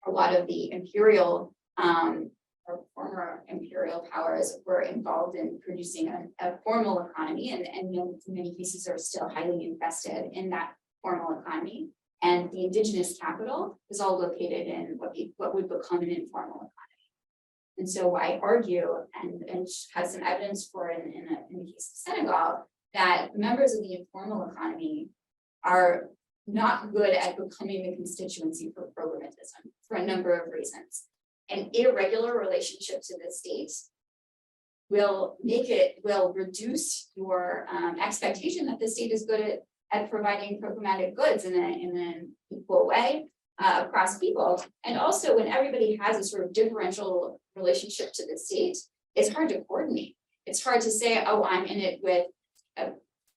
[SPEAKER 4] a lot of the imperial or former imperial powers were involved in producing a formal economy, and in many cases are still highly invested in that formal economy. And the indigenous capital is all located in what would become an informal economy. And so I argue and have some evidence for in the case of Senegal that members of the informal economy are not good at becoming the constituency for programmatism for a number of reasons. An irregular relationship to the state will reduce your expectation that the state is good at providing programmatic goods in an equal way across people. And also when everybody has a sort of differential relationship to the state, it's hard to coordinate. It's hard to say, oh, I'm in it with,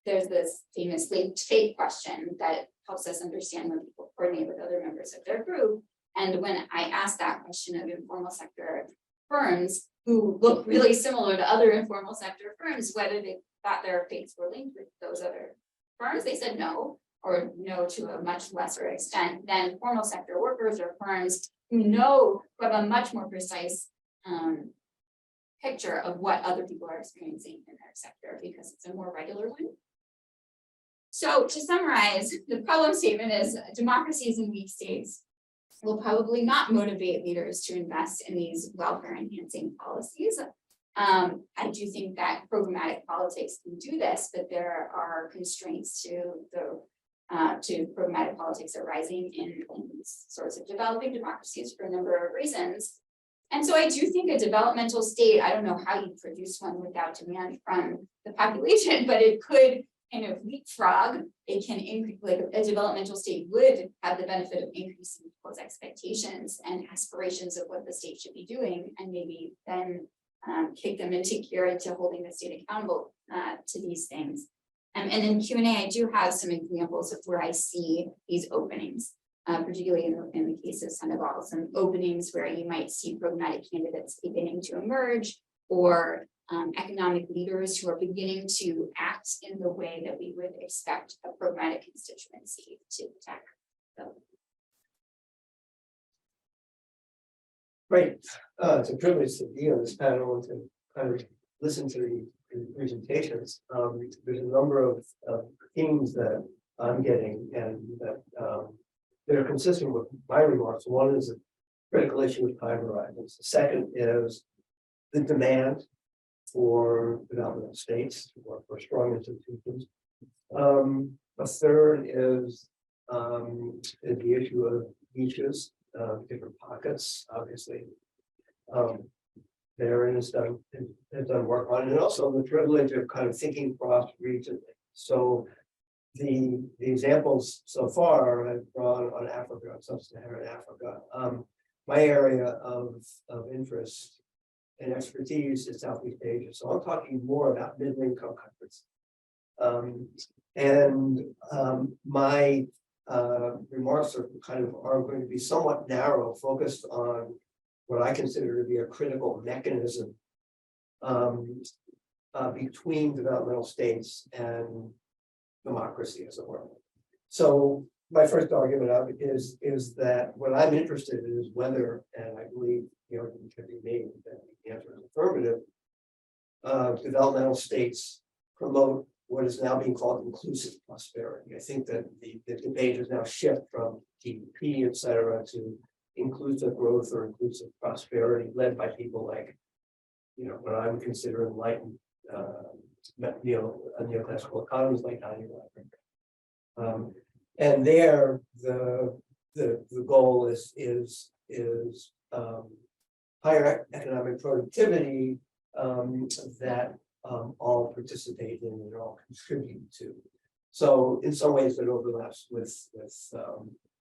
[SPEAKER 4] there's this famous fate question that helps us understand when people coordinate with other members of their group. And when I asked that question of informal sector firms who look really similar to other informal sector firms, whether they thought their fates were linked with those other firms, they said no, or no to a much lesser extent than formal sector workers or firms who have a much more precise picture of what other people are experiencing in their sector because it's a more regular one. So to summarize, the problem statement is democracies in weak states will probably not motivate leaders to invest in these welfare enhancing policies. I do think that programmatic politics can do this, but there are constraints to programmatic politics arising in these sorts of developing democracies for a number of reasons. And so I do think a developmental state, I don't know how you produce one without demand from the population, but it could kind of leapfrog. It can increase, like a developmental state would have the benefit of increasing people's expectations and aspirations of what the state should be doing, and maybe then kick them into gear into holding the state accountable to these things. And in Q&A, I do have some examples of where I see these openings, particularly in the case of Senegal, some openings where you might see programmatic candidates beginning to emerge, or economic leaders who are beginning to act in the way that we would expect a programmatic constituency to attack. So.
[SPEAKER 5] Great. It's a privilege to be on this panel and to kind of listen to the presentations. There's a number of themes that I'm getting and that are consistent with my remarks. One is a critical issue with time horizons. The second is the demand for developmental states or for strong institutions. A third is the issue of niches, different pockets, obviously. Erin has done work on it, and also the privilege of kind of thinking cross-regionally. So the examples so far I've drawn on Africa, sub-Saharan Africa. My area of interest and expertise is Southeast Asia. So I'm talking more about middle-income countries. My remarks are going to be somewhat narrow, focused on what I consider to be a critical mechanism between developmental states and democracy as it were. So my first argument of it is that what I'm interested in is whether, and I believe the argument can be made that the answer is affirmative. Developmental states promote what is now being called inclusive prosperity. I think that the debate has now shifted from GDP, et cetera, to inclusive growth or inclusive prosperity led by people like, what I would consider enlightened, neoclassical economists like Gottlieb. And there, the goal is higher economic productivity that all participate in and all contribute to. So in some ways that overlaps with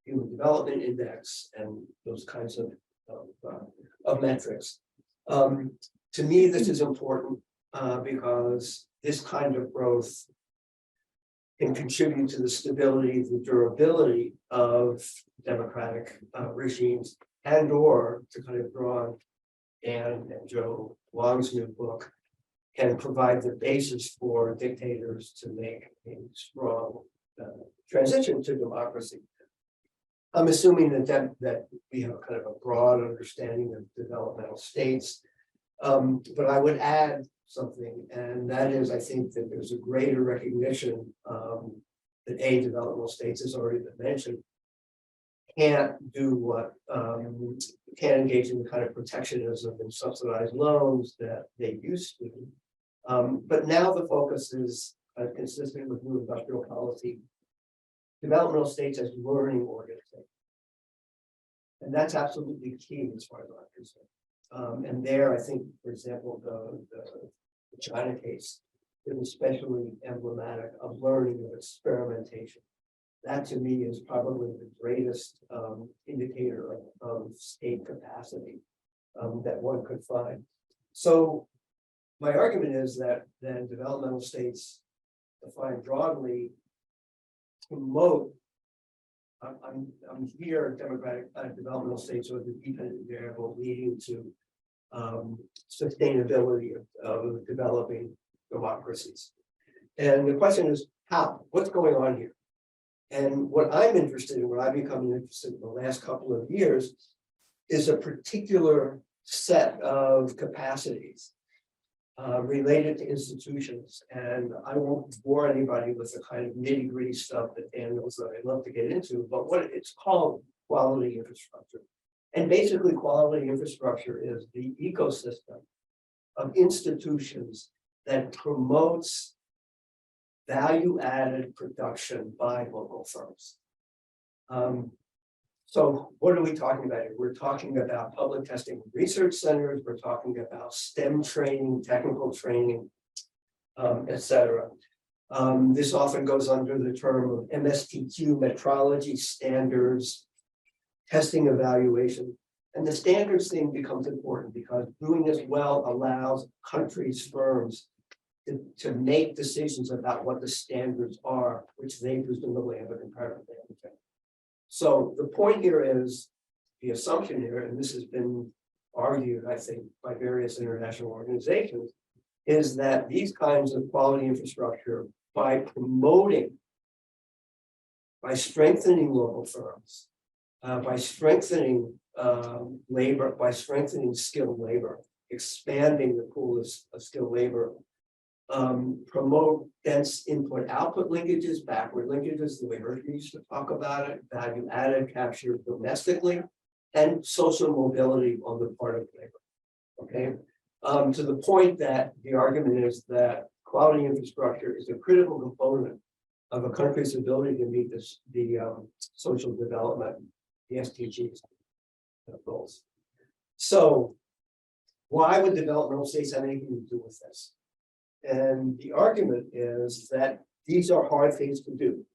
[SPEAKER 5] Human Development Index and those kinds of metrics. To me, this is important because this kind of growth can contribute to the stability, the durability of democratic regimes, and or to kind of draw on Anne and Joe Wong's new book, can provide the basis for dictators to make a strong transition to democracy. I'm assuming that we have kind of a broad understanding of developmental states, but I would add something, and that is, I think that there's a greater recognition that developmental states, has already been mentioned, can't do what can't engage in the kind of protectionism and subsidized loans that they used to. But now the focus is consistent with new industrial policy. Developmental states as learning organizations. And that's absolutely key as far as I'm concerned. And there, I think, for example, the China case is especially emblematic of learning, of experimentation. That to me is probably the greatest indicator of state capacity that one could find. So my argument is that then developmental states, defined broadly, promote. I'm here, democratic developmental states are the dependent variable leading to sustainability of developing democracies. And the question is how? What's going on here? And what I'm interested in, what I've become interested in the last couple of years, is a particular set of capacities related to institutions. And I won't bore anybody with the kind of nitty-gritty stuff that Dan knows that I'd love to get into, but what it's called quality infrastructure. And basically quality infrastructure is the ecosystem of institutions that promotes value-added production by local firms. So what are we talking about here? We're talking about public testing and research centers. We're talking about STEM training, technical training, et cetera. This often goes under the term of MSTQ, metrology, standards, testing, evaluation. And the standards thing becomes important because doing this well allows countries, firms, to make decisions about what the standards are, which they presumably have a comparative advantage. So the point here is, the assumption here, and this has been argued, I think, by various international organizations, is that these kinds of quality infrastructure, by promoting, by strengthening local firms, by strengthening labor, by strengthening skilled labor, expanding the pool of skilled labor, promote dense input-output linkages, backward linkages, the way Murphy used to talk about it, value added capture domestically, and social mobility on the part of labor. Okay, to the point that the argument is that quality infrastructure is a critical component of a country's ability to meet the social development, the SDGs goals. So, why would developmental states have anything to do with this? And the argument is that these are hard things to do.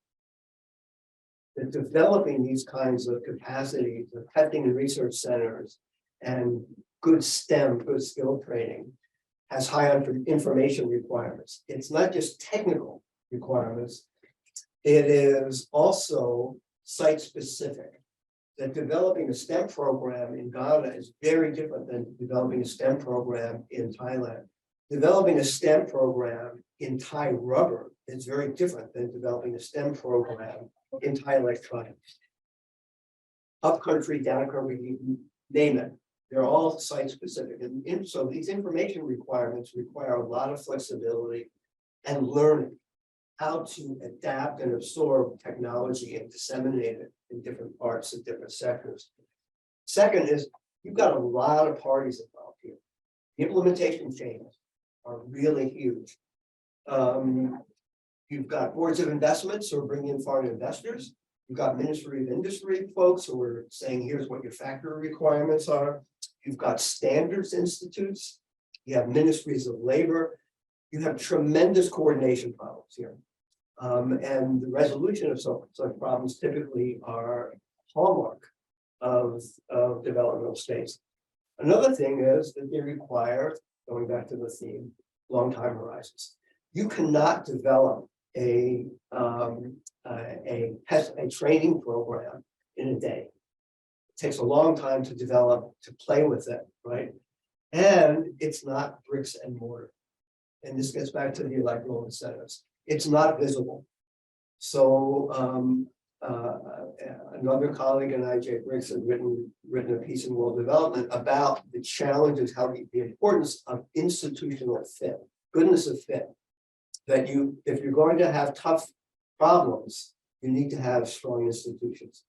[SPEAKER 5] That developing these kinds of capacities, of testing and research centers, and good STEM, good skill training, has high information requirements. It's not just technical requirements, it is also site-specific. That developing a STEM program in Ghana is very different than developing a STEM program in Thailand. Developing a STEM program in Thai rubber is very different than developing a STEM program in Thailand, trying. Upcountry, downcountry, you name it. They're all site specific. And so these information requirements require a lot of flexibility and learning how to adapt and absorb technology and disseminate it in different parts of different sectors. Second is you've got a lot of parties involved here. The implementation changes are really huge. You've got boards of investments who are bringing in foreign investors. You've got Ministry of Industry folks who are saying, here's what your factory requirements are. You've got standards institutes. You have ministries of labor. You have tremendous coordination problems here. And the resolution of such problems typically are hallmark of developmental states. Another thing is that they require, going back to the theme, long time horizons. You cannot develop a training program in a day. It takes a long time to develop, to play with it, right? And it's not bricks and mortar. And this gets back to the electoral incentives. It's not visible. So another colleague and I, Jay Briggs, had written a piece in World Development about the challenges, the importance of institutional fit, goodness of fit. That if you're going to have tough problems, you need to have strong institutions.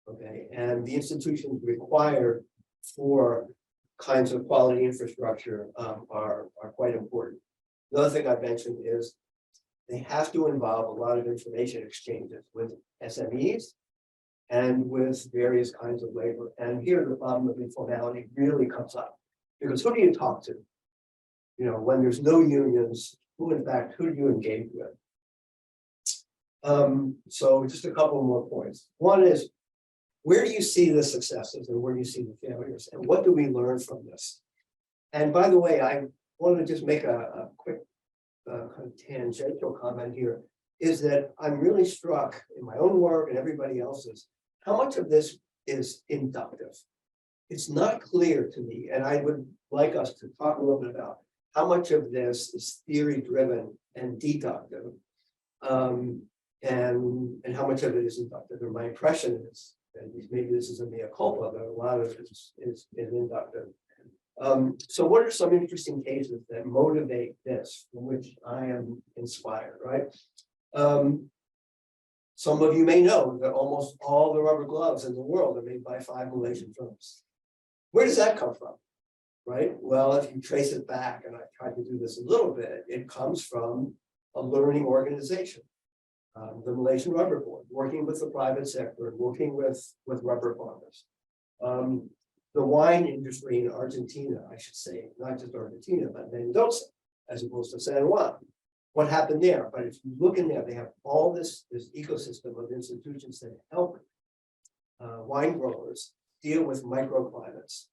[SPEAKER 5] Okay, and the institutions required for kinds of quality infrastructure are quite important. Another thing I mentioned is they have to involve a lot of information exchanges with SMEs and with various kinds of labor. And here the problem of informality really comes up. Because who do you talk to? You know, when there's no unions, who do you engage with? So just a couple more points. One is, where do you see the successes and where do you see the failures? And what do we learn from this? And by the way, I want to just make a quick kind of tangential comment here, is that I'm really struck in my own work and everybody else's, how much of this is inductive. It's not clear to me, and I would like us to talk a little bit about how much of this is theory driven and deductive, and how much of it is inductive. And my impression is, and maybe this is a mea culpa, but a lot of it is inductive. So what are some interesting cases that motivate this, from which I am inspired, right? Some of you may know that almost all the rubber gloves in the world are made by 5 Malaysian firms. Where does that come from, right? Well, if you trace it back, and I've tried to do this a little bit, it comes from a learning organization. The Malaysian Rubber Board, working with the private sector, working with rubber farmers. The wine industry in Argentina, I should say, not just Argentina, but Mendoza, as opposed to San Juan. What happened there? But if you look in there, they have all this ecosystem of institutions that help wine growers deal with microclimates.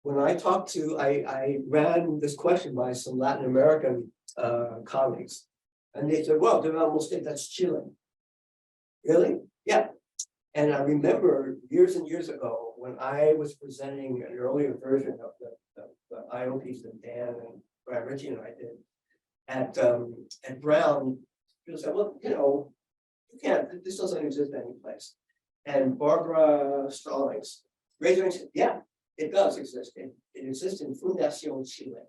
[SPEAKER 5] When I talked to, I ran this question by some Latin American colleagues, and they said, well, developmental state, that's Chile. Really? Yeah. And I remember years and years ago when I was presenting an earlier version of the IO piece that Dan and Brad Ritchie and I did at Brown. People said, well, you know, you can't, this doesn't exist anyplace. And Barbara Stallings raised her hand and said, yeah, it does exist. It exists in Fundación Chile.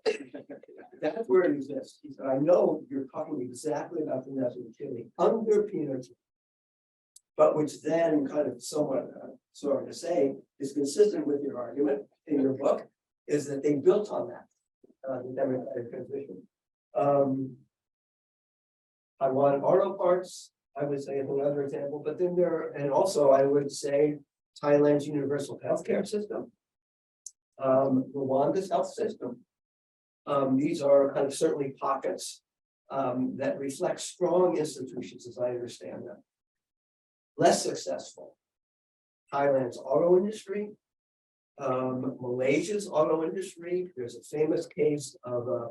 [SPEAKER 5] That's where it exists. He said, I know you're talking exactly about Fundación Chile under Pinochet, but which then kind of somewhat, sorry to say, is consistent with your argument in your book, is that they built on that, the democratic transition. Taiwan auto parts, I would say, is another example, but then and also I would say Thailand's universal healthcare system, Rwanda's health system. These are kind of certainly pockets that reflect strong institutions, as I understand them. Less successful, Thailand's auto industry, Malaysia's auto industry. There's a famous case of a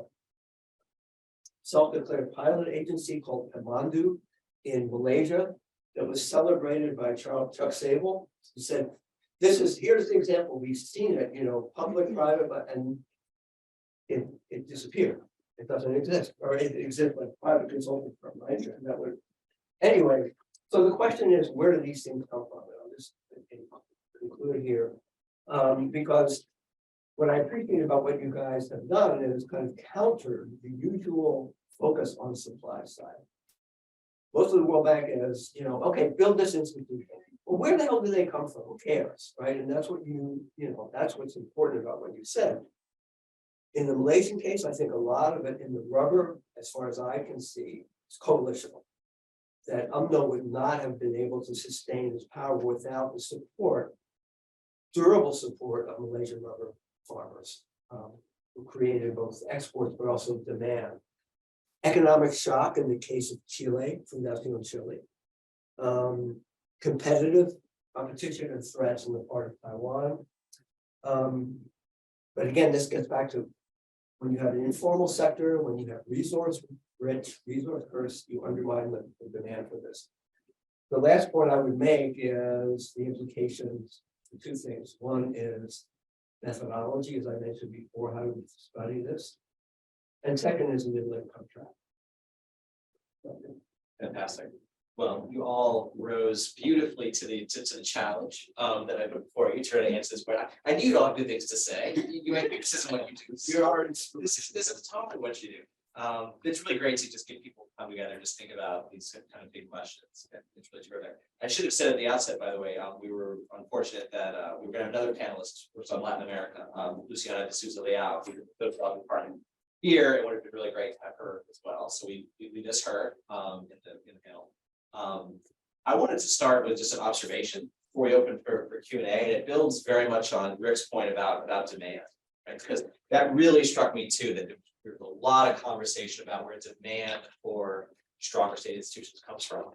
[SPEAKER 5] self-declared pilot agency called Pemandu in Malaysia that was celebrated by Chuck Sable. He said, here's the example, we've seen it, you know, public, private, and it disappeared. It doesn't exist, or it exists like private consulting firm, right? And that would, anyway, So the question is, where do these things come from? And I'll just conclude here, because what I appreciate about what you guys have done is kind of countered the usual focus on supply side. Most of the World Bank is, okay, build this institution. Well, where the hell do they come from? Who cares, right? And that's what that's what's important about what you said. In the Malaysian case, I think a lot of it in the rubber, as far as I can see, is coalitional. That UMNO would not have been able to sustain its power without the support, durable support of Malaysian rubber farmers, who created both exports but also demand. Economic shock in the case of Chile, Fundación Chile. Competitive competition and threats on the part of Taiwan. But again, this gets back to when you have an informal sector, when you have resource-rich, resource-first, you undermine the demand for this. The last point I would make is the implications for two things. One is methodology, as I mentioned before, how do we study this? And second is the middle income trap.
[SPEAKER 1] Fantastic. Well, you all rose beautifully to the challenge that I put before you. Try to answer this, but I knew you'd all have good things to say. You might think this isn't what you do. This is totally what you do. It's really great to just get people come together and just think about these kind of big questions. It's really terrific. I should have said at the outset, by the way, we were unfortunate that we were going to have another panelist who's on Latin America, Luciana de Souza Leal, who the department here. It would have been really great to have her as well. So we miss her in the panel. I wanted to start with just an observation before we open for Q&A, and it builds very much on Rick's point about demand, right? Because that really struck me too, that there's a lot of conversation about where demand for stronger state institutions comes from,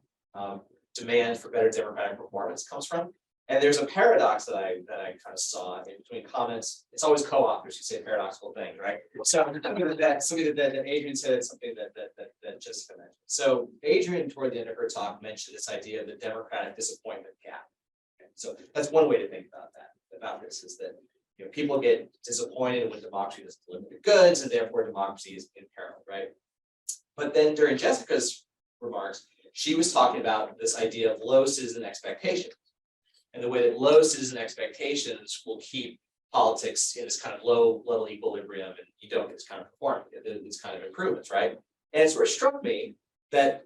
[SPEAKER 1] demand for better democratic performance comes from. And there's a paradox that I kind of saw in between comments. It's always co-authors who say paradoxical things, right? So that Adrienne said something that Jessica mentioned. So Adrienne, toward the end of her talk, mentioned this idea of the democratic disappointment gap. Okay? So that's one way to think about this is that people get disappointed when democracy doesn't deliver the goods, and therefore democracy is in peril, right? But then during Jessica's remarks, she was talking about this idea of low citizen expectations. And the way that low citizen expectations will keep politics in this kind of low level equilibrium, and you don't get this kind of performance, this kind of improvements, right? And it sort of struck me that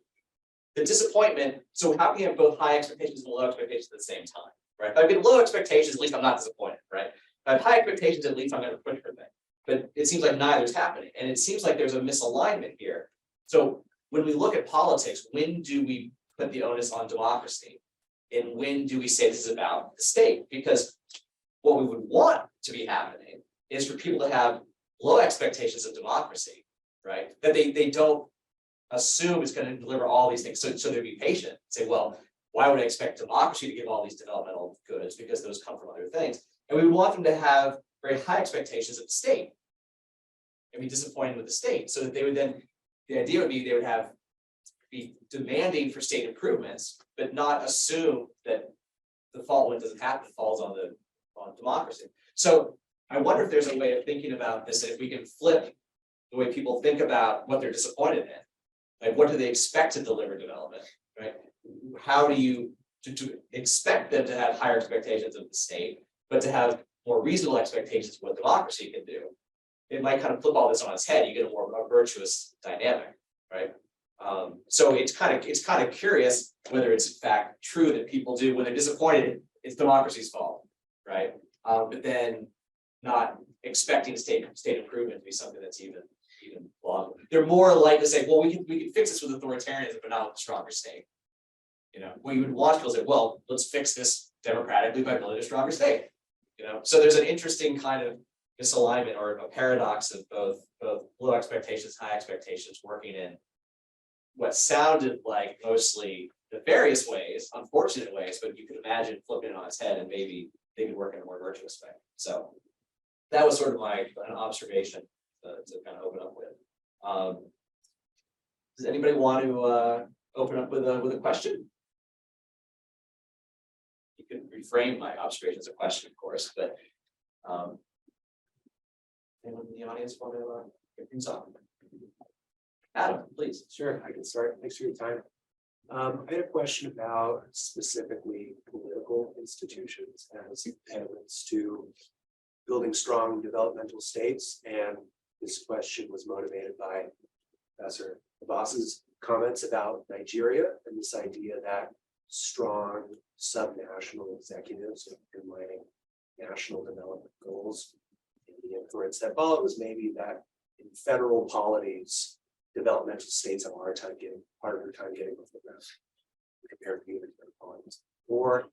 [SPEAKER 1] the disappointment, so how can you have both high expectations and low expectations at the same time, right? If I get low expectations, at least I'm not disappointed, right? If I have high expectations, at least I'm going to push for things. But it seems like neither's happening. And it seems like there's a misalignment here. So when we look at politics, when do we put the onus on democracy? And when do we say this is about the state? Because what we would want to be happening is for people to have low expectations of democracy, right? That they don't assume it's going to deliver all these things. So they'd be patient, say, well, why would I expect democracy to give all these developmental goods? Because those come from other things. And we want them to have very high expectations of the state and be disappointed with the state. So that they would then, the idea would be they would be demanding for state improvements, but not assume that the fault when it doesn't happen falls on democracy. So I wonder if there's a way of thinking about this, and if we can flip the way people think about what they're disappointed in, like what do they expect to deliver development, right? How do you to expect them to have higher expectations of the state, but to have more reasonable expectations of what democracy can do? It might kind of flip all this on its head. You get a virtuous dynamic, right? So it's kind of curious whether it's in fact true that people do when they're disappointed, it's democracy's fault, right? But then not expecting state improvement to be something that's even plausible. They're more likely to say, well, we can fix this with authoritarianism, but not with a stronger state. What you would want people to say, well, let's fix this democratically by building a stronger state. So there's an interesting kind of misalignment or a paradox of both low expectations, high expectations working in what sounded like mostly nefarious ways, unfortunate ways, but you could imagine flipping it on its head and maybe they could work in a more virtuous way. So that was sort of an observation to kind of open up with. Does anybody want to open up with a question? You can reframe my observation as a question, of course, but anyone in the audience want to get things off? Adam, please.
[SPEAKER 6] Sure, I can start. Thanks for your time. I had a question about specifically political institutions as impediments to building strong developmental states. And this question was motivated by Professor LeBas's comments about Nigeria and this idea that strong subnational executives in lining national development goals. And the inference that followed was maybe that in federal polities, developmental states have a harder time getting off the ground compared to other polities, or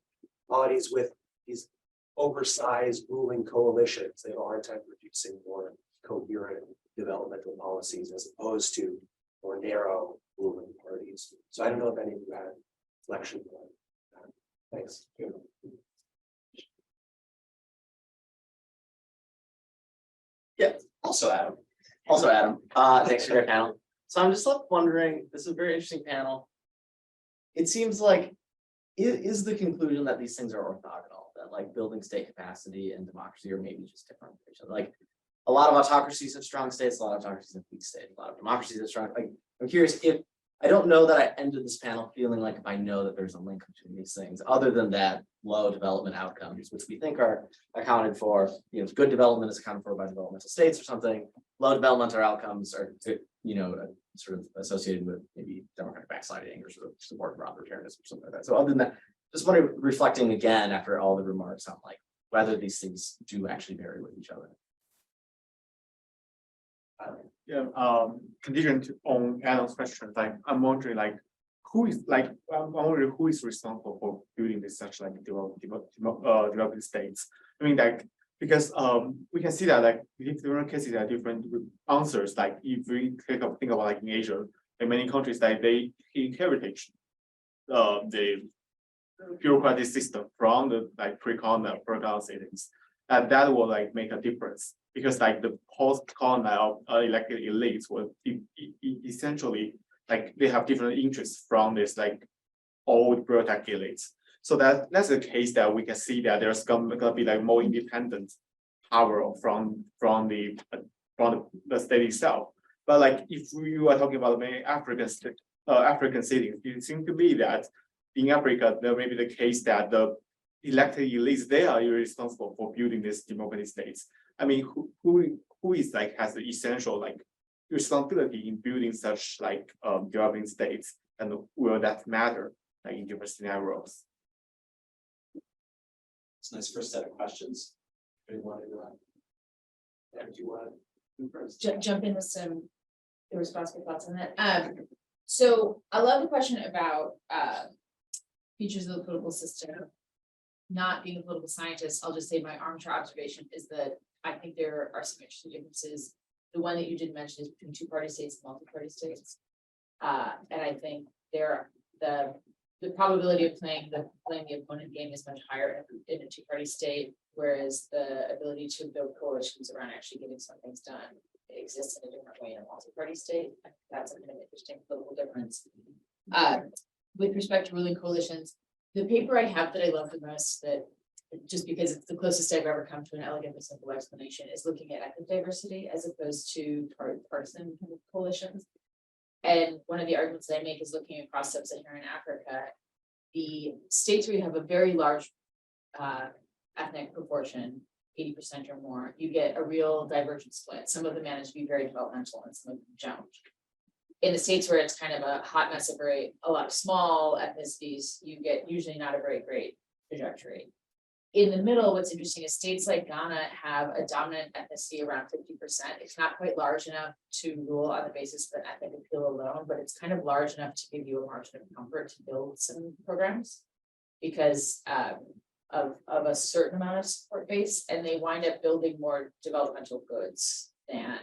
[SPEAKER 6] polities with these oversized ruling coalitions. They have a hard time producing more coherent developmental policies as opposed to more narrow ruling parties. So I don't know if any of you had reflection on that. Thanks.
[SPEAKER 7] Also Adam, thanks for your panel. So I'm just left wondering, this is a very interesting panel. It seems like, is the conclusion that these things are orthogonal, that like building state capacity and democracy are maybe just different from each other? Like a lot of autocracies have strong states, a lot of autocracies have weak states, a lot of democracies have strong, like, I'm curious if, I don't know that I ended this panel feeling like if I know that there's a link between these things, other than that low development outcomes, which we think are accounted for, you know, good development is accounted for by developmental states or something. Low developmental outcomes are, you know, sort of associated with maybe democratic backsliding or sort of support for authoritarianism or something like that. So other than that, just wondering, reflecting again after all the remarks on like whether these things do actually vary with each other.
[SPEAKER 8] Contingent on Adam's question, like I'm wondering, like who is like I'm wondering who is responsible for building this such like developing states. I mean, like because we can see that like in different cases there are different answers. Like if we think about like in Asia, in many countries, like they inherited the bureaucratic system from the like pre-colonial settings, and that will like make a difference. Because like the post-colonial elected elites will essentially like they have different interests from this like old bureaucratic elites. So that's the case that we can see that there's gonna be like more independent power from the state itself. But like if you are talking about many African cities, it seems to be that in Africa there may be the case that the elected elites, they are responsible for building these democratic states. I mean, who is like has the essential like responsibility in building such like developing states, and will that matter like in different scenarios?
[SPEAKER 1] It's a nice first set of questions. Anyone do you want to do first?
[SPEAKER 2] Jump in with some irresponsible thoughts on that. So I love the question about features of the political system. Not being a political scientist, I'll just say my armchair observation is that I think there are some interesting differences. The one that you didn't mention is between two-party states and multi-party states. And I think the probability of playing the opponent game is much higher in a two-party state, whereas the ability to build coalitions around actually getting some things done exists in a different way in a multi-party state. I think that's an interesting political difference. With respect to ruling coalitions, the paper I have that I love the most, that just because it's the closest I've ever come to an elegantly simple explanation, is looking at ethnic diversity as opposed to partisan kind of coalitions. And one of the arguments that I make is looking across sub-Saharan Africa, the states where you have a very large ethnic proportion, 80% or more, you get a real divergent split. Some of them manage to be very developmental and some of them don't. In the states where it's kind of a hot mess of a lot of small ethnicities, you get usually not a very great trajectory. In the middle, what's interesting is states like Ghana have a dominant ethnicity around 50%. It's not quite large enough to rule on the basis of an ethnic appeal alone, but it's kind of large enough to give you a margin of comfort to build some programs because of a certain amount of support base, and they wind up building more developmental goods than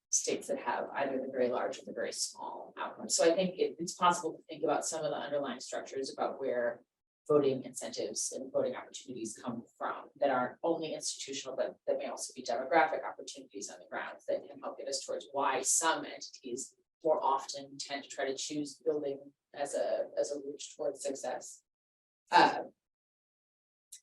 [SPEAKER 2] states that have either the very large or the very small outcomes. So I think it's possible to think about some of the underlying structures about where voting incentives and voting opportunities come from that aren't only institutional, but that may also be demographic opportunities on the ground that can help get us towards why some entities more often tend to try to choose building as a route towards success. And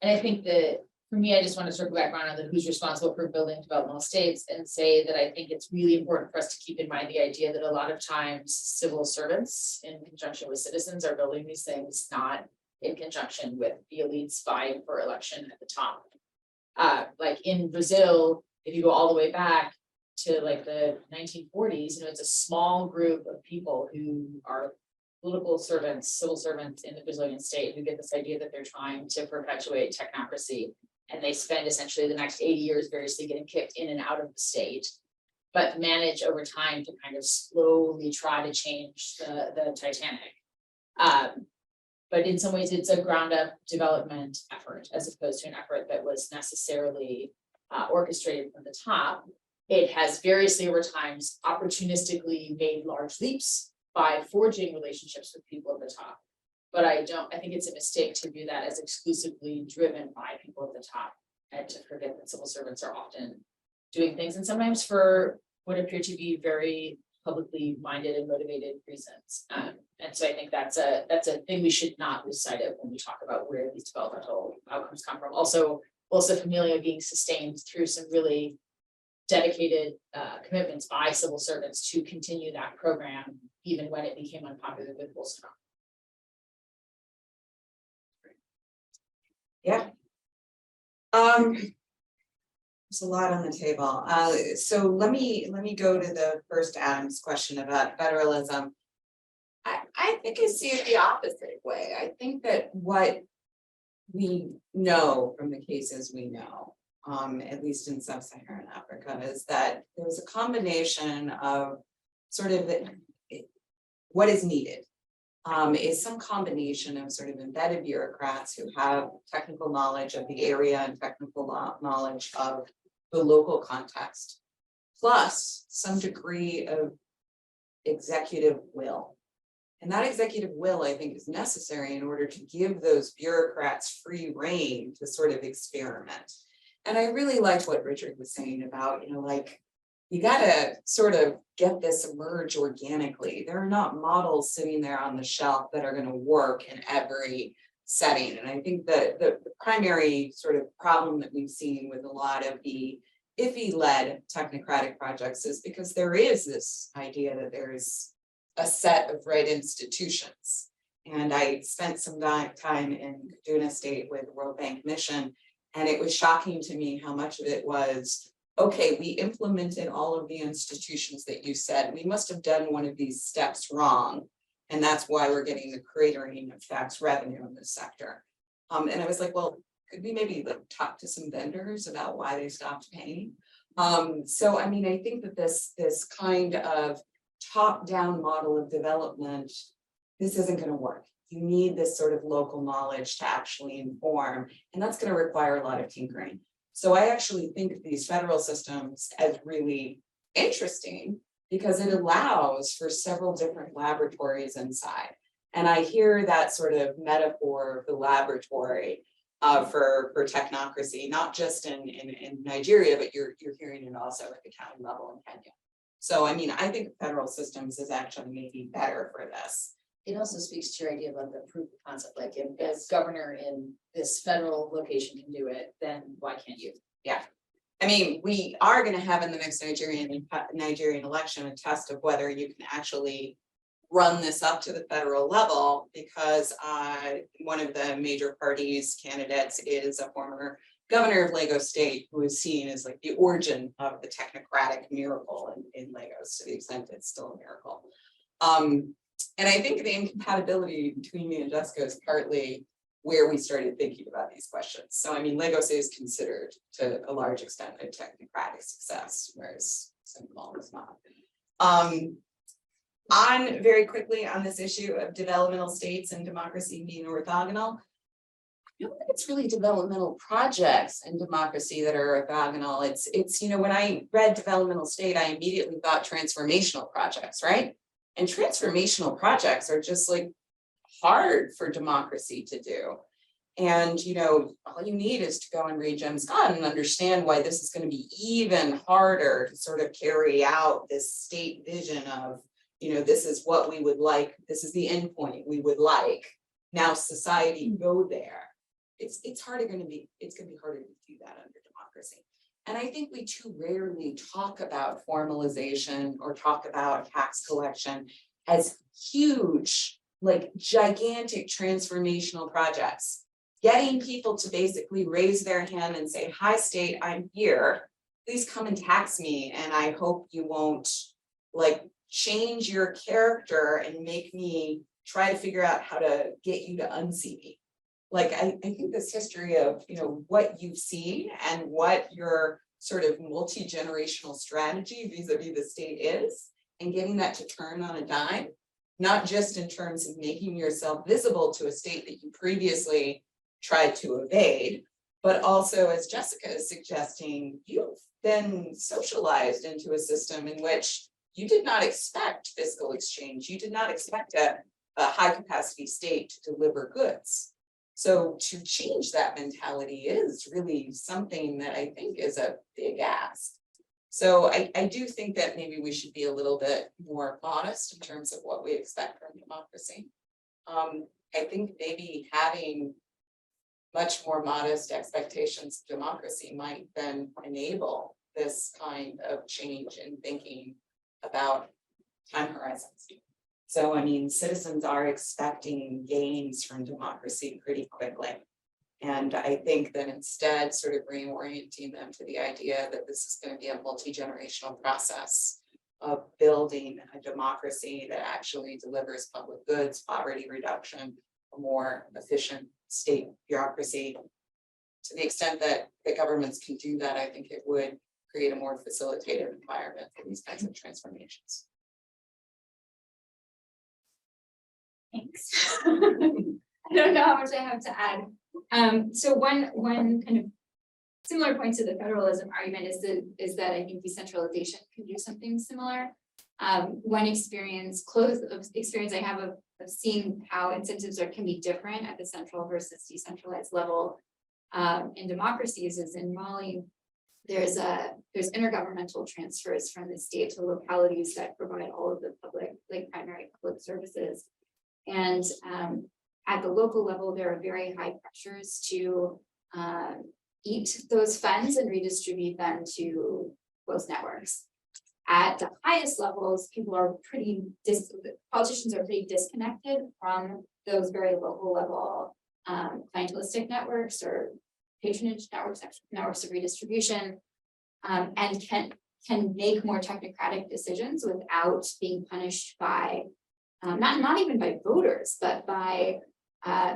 [SPEAKER 2] I think that for me, I just want to circle back around on the who's responsible for building developmental states and say that I think it's really important for us to keep in mind the idea that a lot of times civil servants in conjunction with citizens are building these things, not in conjunction with the elites vying for election at the top. Like in Brazil, if you go all the way back to like the 1940s, it's a small group of people who are political servants, civil servants in the Brazilian state who get this idea that they're trying to perpetuate technocracy. And they spend essentially the next 80 years variously getting kicked in and out of the state, but manage over time to kind of slowly try to change the Titanic. But in some ways, it's a ground up development effort as opposed to an effort that was necessarily orchestrated from the top. It has variously over times opportunistically made large leaps by forging relationships with people at the top. But I think it's a mistake to view that as exclusively driven by people at the top and to forget that civil servants are often doing things and sometimes for what appear to be very publicly minded and motivated reasons. And so I think that's a thing we should not lose sight of when we talk about where these developmental outcomes come from. Also Familia being sustained through some really dedicated commitments by civil servants to continue that program, even when it became unpopular with Bolsonaro.
[SPEAKER 3] Yeah. There's a lot on the table. So let me go to the first Adam's question about federalism. I think I see it the opposite way. I think that what we know from the cases we know, at least in sub-Saharan Africa, is that there's a combination of sort of what is needed. Is some combination of sort of embedded bureaucrats who have technical knowledge of the area and technical knowledge of the local context, plus some degree of executive will. And that executive will, I think, is necessary in order to give those bureaucrats free rein to sort of experiment. And I really liked what Richard was saying about, you gotta sort of get this emerge organically. There are not models sitting there on the shelf that are gonna work in every setting. And I think that the primary sort of problem that we've seen with a lot of the IFE-led technocratic projects is because there is this idea that there is a set of right institutions. And I spent some time in Kaduna State with World Bank Mission, and it was shocking to me how much of it was, okay, we implemented all of the institutions that you said. We must have done one of these steps wrong. And that's why we're getting the cratering of tax revenue in this sector. And I was like, well, could we maybe talk to some vendors about why they stopped paying? So, I mean, I think that this kind of top-down model of development, this isn't going to work. You need this sort of local knowledge to actually inform, and that's going to require a lot of tinkering. So I actually think of these federal systems as really interesting because it allows for several different laboratories inside. And I hear that sort of metaphor of the laboratory for technocracy, not just in Nigeria, but you're hearing it also at the county level in Kenya. So, I mean, I think federal systems is actually maybe better for this.
[SPEAKER 2] It also speaks to your idea about the proof of concept, like if the governor in this federal location can do it, then why can't you?
[SPEAKER 3] Yeah. I mean, we are going to have in the next Nigerian election a test of whether you can actually run this up to the federal level, because one of the major parties candidates is a former governor of Lagos State, who is seen as like the origin of the technocratic miracle in Lagos, to the extent it's still a miracle. And I think the incompatibility between me and Jessica is partly where we started thinking about these questions. So, I mean, Lagos is considered to a large extent a technocratic success, whereas Senegal is not. On very quickly on this issue of developmental states and democracy being orthogonal, I don't think it's really developmental projects and democracy that are orthogonal. It's when I read developmental state, I immediately thought transformational projects, right? And transformational projects are just like hard for democracy to do. And, all you need is to go and read Jem Scott and understand why this is going to be even harder to sort of carry out this state vision of, this is what we would like. This is the endpoint we would like. Now society go there. it's harder gonna be, it's gonna be harder to do that under democracy. And I think we too rarely talk about formalization or talk about tax collection as huge, like gigantic transformational projects. Getting people to basically raise their hand and say, hi, state, I'm here. Please come and tax me. And I hope you won't like change your character and make me try to figure out how to get you to unsee me. Like, I think this history of, you know, what you've seen and what your sort of multi-generational strategy vis-a-vis the state is, and getting that to turn on a dime, not just in terms of making yourself visible to a state that you previously tried to evade, but also, as Jessica is suggesting, you've been socialized into a system in which you did not expect fiscal exchange. You did not expect a high capacity state to deliver goods. So to change that mentality is really something that I think is a big ask. So I do think that maybe we should be a little bit more modest in terms of what we expect from democracy. I think maybe having much more modest expectations of democracy might then enable this kind of change in thinking about time horizons. So, I mean, citizens are expecting gains from democracy pretty quickly. And I think that instead sort of reorienting them to the idea that this is going to be a multi-generational process of building a democracy that actually delivers public goods, poverty reduction, a more efficient state bureaucracy. To the extent that the governments can do that, I think it would create a more facilitated environment for these kinds of transformations.
[SPEAKER 4] Thanks. I don't know how much I have to add. So one kind of similar point to the federalism argument is that I think decentralization can do something similar. One experience I have of seeing how incentives can be different at the central versus decentralized level in democracies is in Mali. There's intergovernmental transfers from the state to localities that provide all of the public, like primary public services. And at the local level, there are very high pressures to eat those funds and redistribute them to closed networks. At the highest levels, politicians are pretty disconnected from those very local level clientelistic networks or patronage networks of redistribution, and can make more technocratic decisions without being punished by not even by voters, but by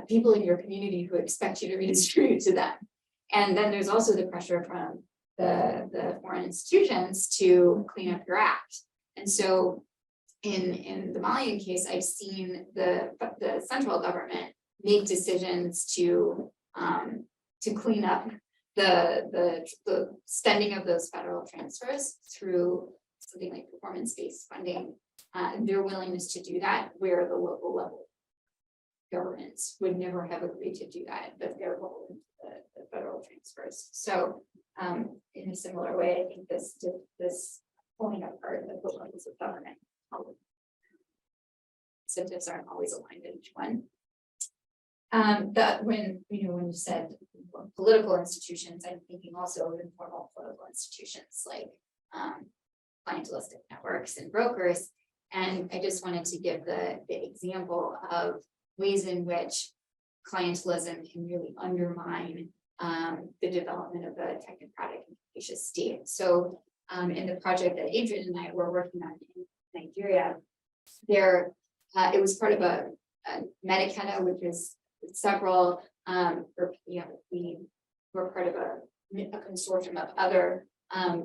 [SPEAKER 4] people in your community who expect you to redistribute to them. And then there's also the pressure from the foreign institutions to clean up your act. And so in the Malian case, I've seen the central government make decisions to clean up the spending of those federal transfers through something like performance-based funding. Their willingness to do that where the local level governments would never have agreed to do that, but they're role into the federal transfers. So in a similar way, I think this pulling apart of the levels of government incentives aren't always aligned in each one. That when you said political institutions, I'm thinking also of informal political institutions like clientelistic networks and brokers. And I just wanted to give the example of ways in which clientelism can really undermine the development of a technocratic and capacious state. So in the project that Adrienne and I were working on in Nigeria, it was part of a Medicana, which is several, we were part of a consortium of other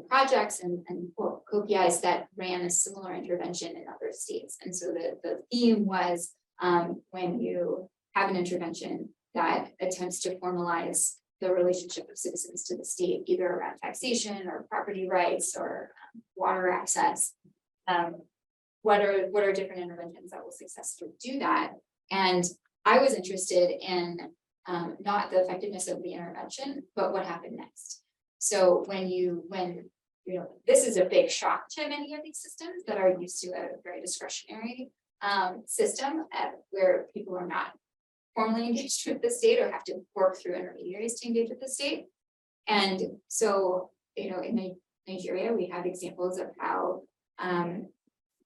[SPEAKER 4] projects and COPIs that ran a similar intervention in other states. And so the theme was when you have an intervention that attempts to formalize the relationship of citizens to the state, either around taxation or property rights or water access, what are different interventions that will successfully do that? And I was interested in not the effectiveness of the intervention, but what happened next. So when this is a big shock to many of these systems that are used to a very discretionary system where people are not formally engaged with the state or have to work through intermediaries to engage with the state. And so, in Nigeria, we have examples of how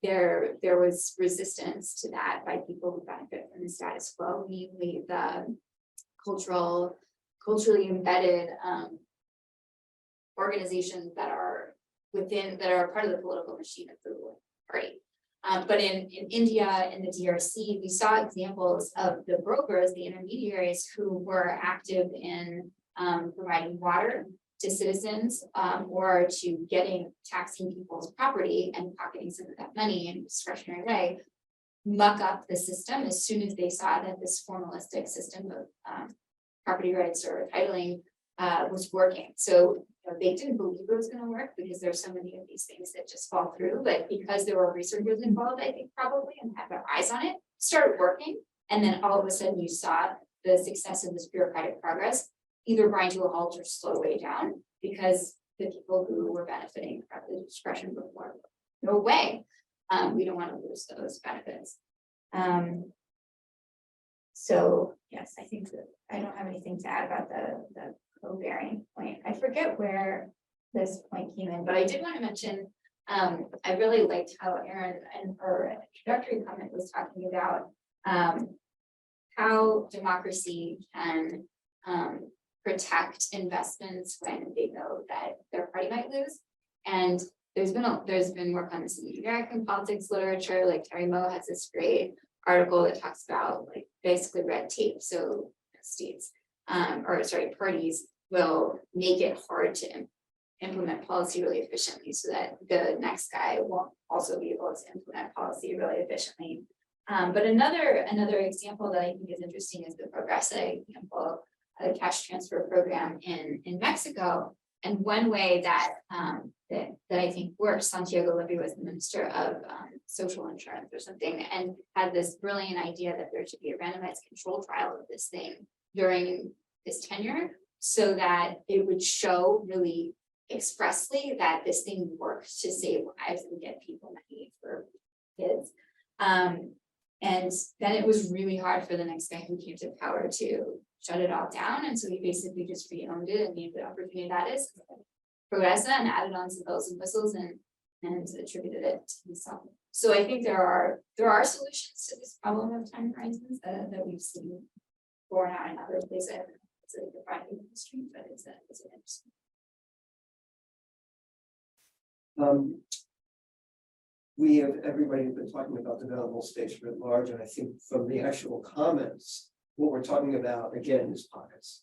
[SPEAKER 4] there was resistance to that by people who benefit from the status quo, namely the culturally embedded organizations that are part of the political machine of the ruling party. But in India, in the DRC, we saw examples of the brokers, the intermediaries who were active in providing water to citizens or to taxing people's property and pocketing some of that money in a discretionary way, muck up the system as soon as they saw that this formalistic system of property rights or titling was working. So they didn't believe it was going to work because there's so many of these things that just fall through, but because there were researchers involved, I think probably, and had their eyes on it, started working. And then all of a sudden you saw the success of this bureaucratic progress either grind to a halt or slow way down because the people who were benefiting from the discretion before, no way, we don't want to lose those benefits. So yes, I think that I don't have anything to add about the co-bearing point. I forget where this point came in, but I did want to mention, I really liked how Erin in her introductory comment was talking about how democracy can protect investments when they know that their party might lose. And there's been work on this in the American politics literature, like Terry Moe has this great article that talks about like basically red tape. So states parties will make it hard to implement policy really efficiently so that the next guy won't also be able to implement policy really efficiently. But another example that I think is interesting is the Progresa example, the cash transfer program in Mexico. And one way that I think works, Santiago Levy was the Minister of Social Insurance or something, and had this brilliant idea that there should be a randomized control trial of this thing during his tenure, so that it would show really expressly that this thing works to save lives and get people money for kids. And then it was really hard for the next guy who came to power to shut it all down. And so he basically just re-owned it and named it Oportunidades, Progresa, and added on some bells and whistles and attributed it to himself. So I think there are solutions to this problem of time horizons that we've seen borne out in other places. It's a defining industry, but it's an interesting.
[SPEAKER 5] Everybody's been talking about developmental states writ large, and I think from the actual comments, what we're talking about again is pockets.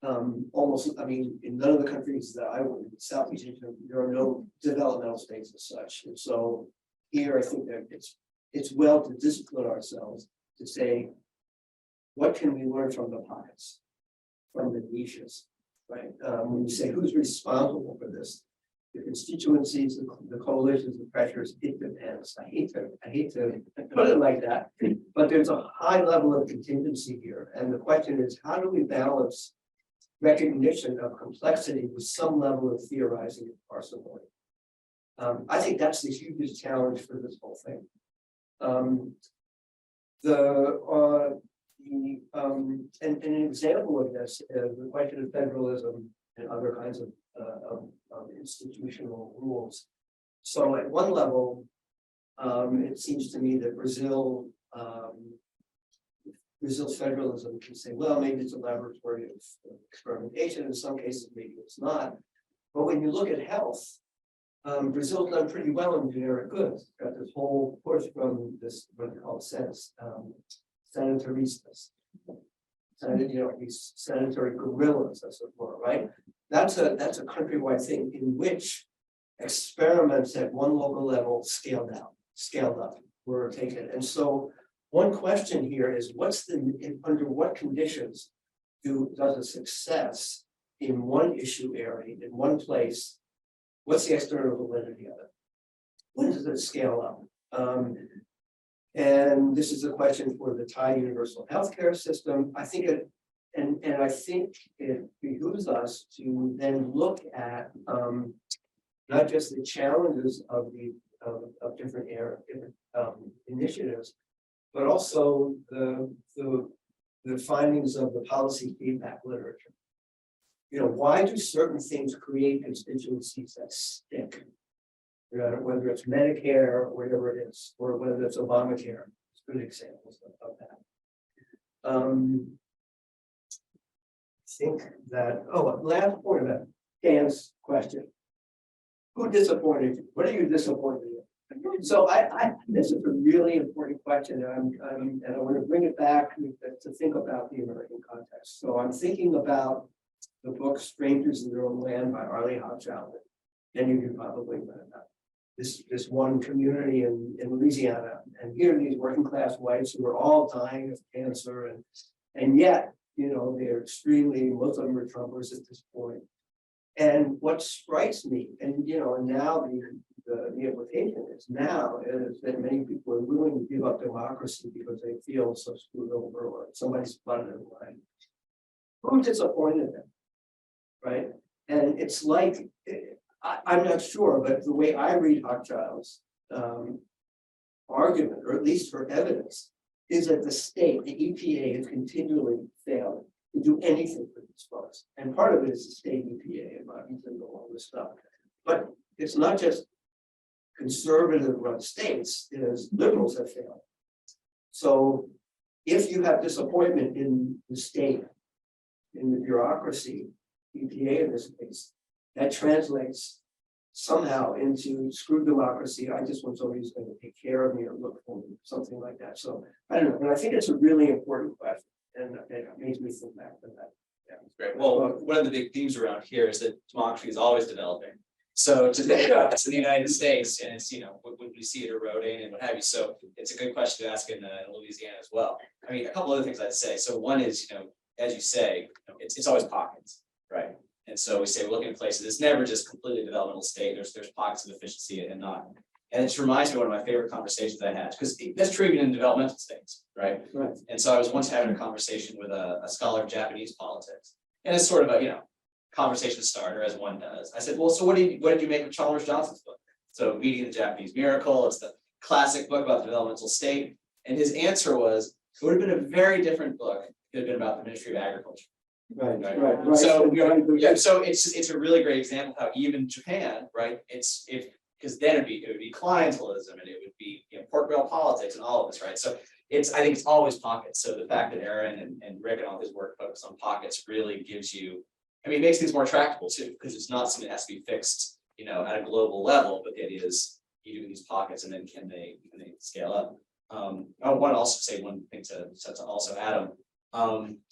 [SPEAKER 5] In none of the countries that I work in Southeast Asia, there are no developmental states as such. And so here I think that it's well to discipline ourselves to say, what can we learn from the pockets, from the niches, right? When you say who's responsible for this, the constituencies, the coalitions, the pressures, it depends. I hate to put it like that, but there's a high level of contingency here. And the question is, how do we balance recognition of complexity with some level of theorizing and parsimony? I think that's the hugest challenge for this whole thing. An example of this is the question of federalism and other kinds of institutional rules. So at one level, it seems to me that Brazil's federalism can say, well, maybe it's a laboratory of experimentation. In some cases, maybe it's not. But when you look at health, Brazil's done pretty well in generic goods. Got this whole push from this, what they call sanitaristas. These sanitary guerrillas, as it were, right? That's a countrywide thing in which experiments at one local level scaled up, were taken. And so one question here is, under what conditions does a success in one issue area, in one place, what's the external validity of it? When does it scale up? And this is a question for the Thai universal healthcare system. I think I think it behooves us to then look at not just the challenges of different initiatives, but also the the findings of the policy feedback literature. You know, why do certain things create constituencies that stick? You know, whether it's Medicare or whatever it is, or whether it's Obamacare, it's good examples of that. I think that, last point of that, Dan's question. Who disappointed you? What are you disappointed in? So this is a really important question, and I want to bring it back to think about the American context. So I'm thinking about the book Strangers in Their Own Land by Arlie Hochschild. Many of you probably read about this one community in Louisiana, and here are these working class whites who are all dying of cancer, and yet, you know, they're extremely, most of them are Trumpers at this point. And what strikes me, and you know, and now the implication is that many people are willing to give up democracy because they feel so screwed over or somebody's flooded their line. Who disappointed them, right? And it's like, I'm not sure, but the way I read Hochschild's argument, or at least her evidence, is that the state, the EPA, has continually failed to do anything for these folks. And part of it is the state EPA and Washington and all this stuff. But it's not just conservative run states, it is liberals have failed. So if you have disappointment in the state, in the bureaucracy, EPA in this case, that translates somehow into screw democracy. I just want somebody who's going to take care of me or look for me, something like that. So I don't know, but I think it's a really important question, and it makes me think back to that.
[SPEAKER 1] Yeah, great. Well, one of the big themes around here is that democracy is always developing. So to think about this in the United States, and it's, you know, when we see it eroding and what have you. So it's a good question to ask in Louisiana as well. I mean, a couple other things I'd say. So one is, you know, as you say, you know, it's always pockets, right? And so we say we're looking at places. It's never just completely developmental state. There's pockets of efficiency and not. And it just reminds me of one of my favorite conversations I had, because that's true even in developmental states, right?
[SPEAKER 5] Right.
[SPEAKER 1] And so I was once having a conversation with a scholar of Japanese politics, and it's sort of a, you know, conversation starter, as one does. I said, well, so what did you make of Chalmers Johnson's book? So Meeting the Japanese Miracle. It's the classic book about the developmental state. And his answer was, it would have been a very different book if it had been about the Ministry of Agriculture.
[SPEAKER 5] Right.
[SPEAKER 1] So yeah, so it's a really great example of how even Japan, right? Because then it would be clientelism, and it would be, you know, pork barrel politics and all of this, right? So I think it's always pockets. So the fact that Erin and Rick and all his work focus on pockets really gives you, I mean, it makes things more tractable too, because it's not something that has to be fixed, you know, at a global level, but the idea is you do these pockets and then can they scale up? I want to also say one thing to also Adam.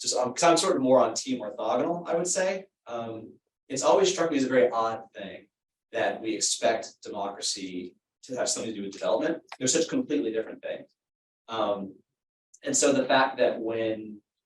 [SPEAKER 1] Just because I'm sort of more on team orthogonal, I would say. It's always struck me as a very odd thing that we expect democracy to have something to do with development. They're such completely different things. And so the fact that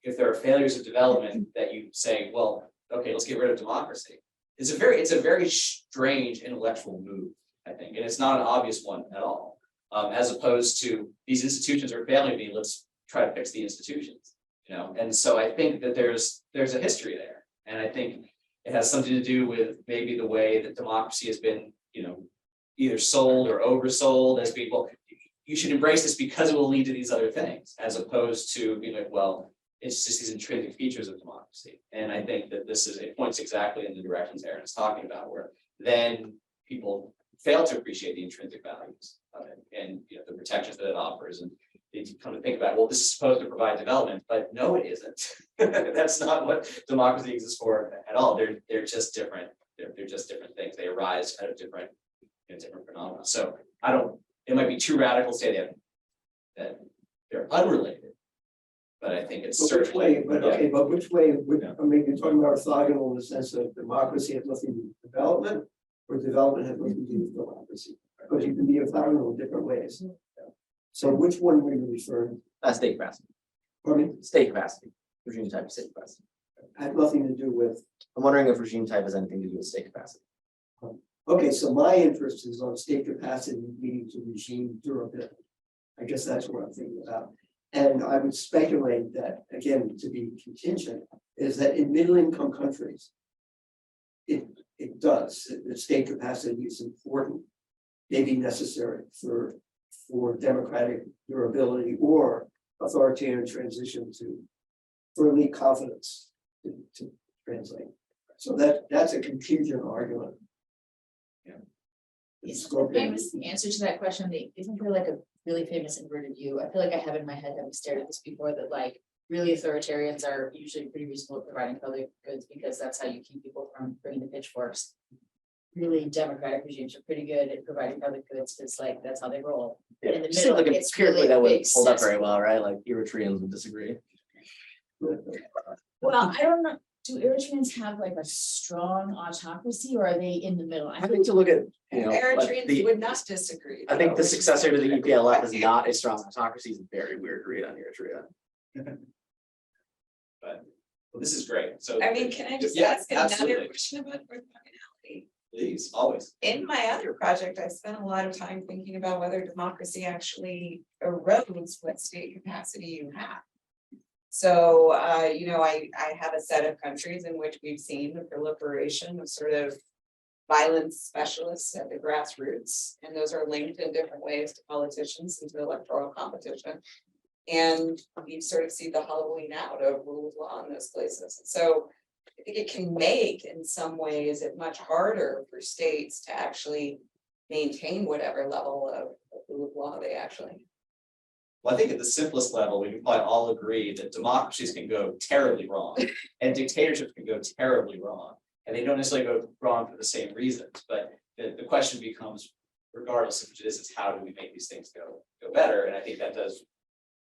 [SPEAKER 1] if there are failures of development, that you say, well, okay, let's get rid of democracy, it's a very strange intellectual move, I think, and it's not an obvious one at all. As opposed to these institutions are failing me, let's try to fix the institutions. You know, and so I think that there's a history there, and I think it has something to do with maybe the way that democracy has been, you know, either sold or oversold as being, well, you should embrace this because it will lead to these other things, as opposed to being like, well, it's just these intrinsic features of democracy. And I think that it points exactly in the directions Erin is talking about, where then people fail to appreciate the intrinsic values of it and, you know, the protections that it offers, and they come to think about, well, this is supposed to provide development, but no, it isn't. That's not what democracy exists for at all. They're just different. They're just different things. They arise out of different phenomena. So it might be too radical to say that they're unrelated, but I think it's certainly.
[SPEAKER 5] But which way? I mean, you're talking about orthogonal in the sense of democracy has nothing to do with development, or development has nothing to do with democracy, because you can be orthogonal in different ways. So which one were you referring to?
[SPEAKER 7] State capacity.
[SPEAKER 5] Pardon me?
[SPEAKER 7] State capacity. Regime type of state capacity.
[SPEAKER 5] Had nothing to do with.
[SPEAKER 7] I'm wondering if regime type has anything to do with state capacity.
[SPEAKER 5] Okay, so my interest is on state capacity leading to regime durability. I guess that's what I'm thinking about. And I would speculate that, again, to be contingent, is that in middle income countries, it does. The state capacity is important, maybe necessary for democratic durability or authoritarian transition to early confidence to translate. So that's a confusion argument.
[SPEAKER 2] Isn't the famous answer to that question, isn't there like a really famous inverted view? I feel like I have in my head, having stared at this before, that like really authoritarians are usually pretty reasonable at providing public goods because that's how you keep people from bringing the pitchforks. Really democratic regimes are pretty good at providing public goods because like that's how they roll.
[SPEAKER 7] Yeah,
[SPEAKER 2] In the
[SPEAKER 7] it seems like
[SPEAKER 2] middle,
[SPEAKER 7] a
[SPEAKER 2] it's
[SPEAKER 7] period
[SPEAKER 2] really
[SPEAKER 7] that would
[SPEAKER 2] big
[SPEAKER 7] hold up very
[SPEAKER 2] cesspool.
[SPEAKER 7] well, right? Like Eritreans would disagree.
[SPEAKER 2] Well, I don't know, do Eritreans have like a strong autocracy or are they in the middle?
[SPEAKER 7] I think to look at, you know, like
[SPEAKER 3] Eritreans would not disagree.
[SPEAKER 7] I think
[SPEAKER 3] though,
[SPEAKER 7] the
[SPEAKER 3] which is
[SPEAKER 7] successor to the
[SPEAKER 3] kind of
[SPEAKER 7] EPLF is
[SPEAKER 3] funny.
[SPEAKER 7] not a strong autocracy. Is very weird to read on Eritrea.
[SPEAKER 1] But, well, this is great, so.
[SPEAKER 3] I mean, can I just
[SPEAKER 1] Yeah,
[SPEAKER 3] ask another
[SPEAKER 1] absolutely.
[SPEAKER 3] question about orthogonality?
[SPEAKER 1] Please, always.
[SPEAKER 3] In my other project, I spent a lot of time thinking about whether democracy actually erodes what state capacity you have. So, you know, I have a set of countries in which we've seen the proliferation of sort of violence specialists at the grassroots, and those are linked in different ways to politicians and to electoral competition. And you sort of see the hollowing out of rule of law in those places. So I think it can make, in some ways, it much harder for states to actually maintain whatever level of rule of law they actually.
[SPEAKER 1] Well, I think at the simplest level, we can probably all agree that democracies can go terribly wrong and dictatorships can go terribly wrong. And they don't necessarily go wrong for the same reasons, but the question becomes, regardless of this, is how do we make these things go better? And I think that does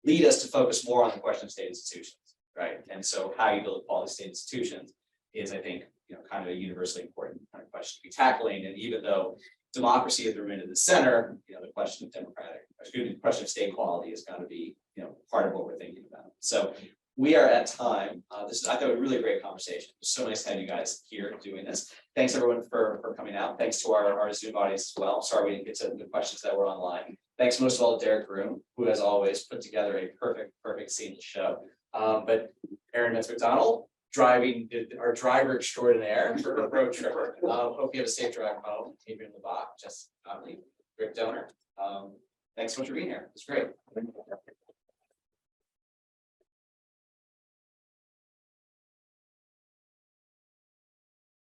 [SPEAKER 1] lead us to focus more on the question of state institutions, right? And so how you build quality state institutions is, I think, you know, kind of a universally important kind of question to be tackling. And even though democracy has remained at the center, you know, the question of the question of state quality is going to be, you know, part of what we're thinking about. So we are at time. This is, I thought, a really great conversation. It's so nice to have you guys here doing this. Thanks everyone for coming out. Thanks to our Zoom audience as well. Sorry we didn't get to the questions that were online. Thanks most of all to Derek Groom, who has always put together a perfect seamless show. But Erin Metz McDonell, our driver extraordinaire for a road tripper. Hope you have a safe drive home. Adrienne, LeBas, Gottlieb, Rick Donor. Thanks so much for being here. It's great.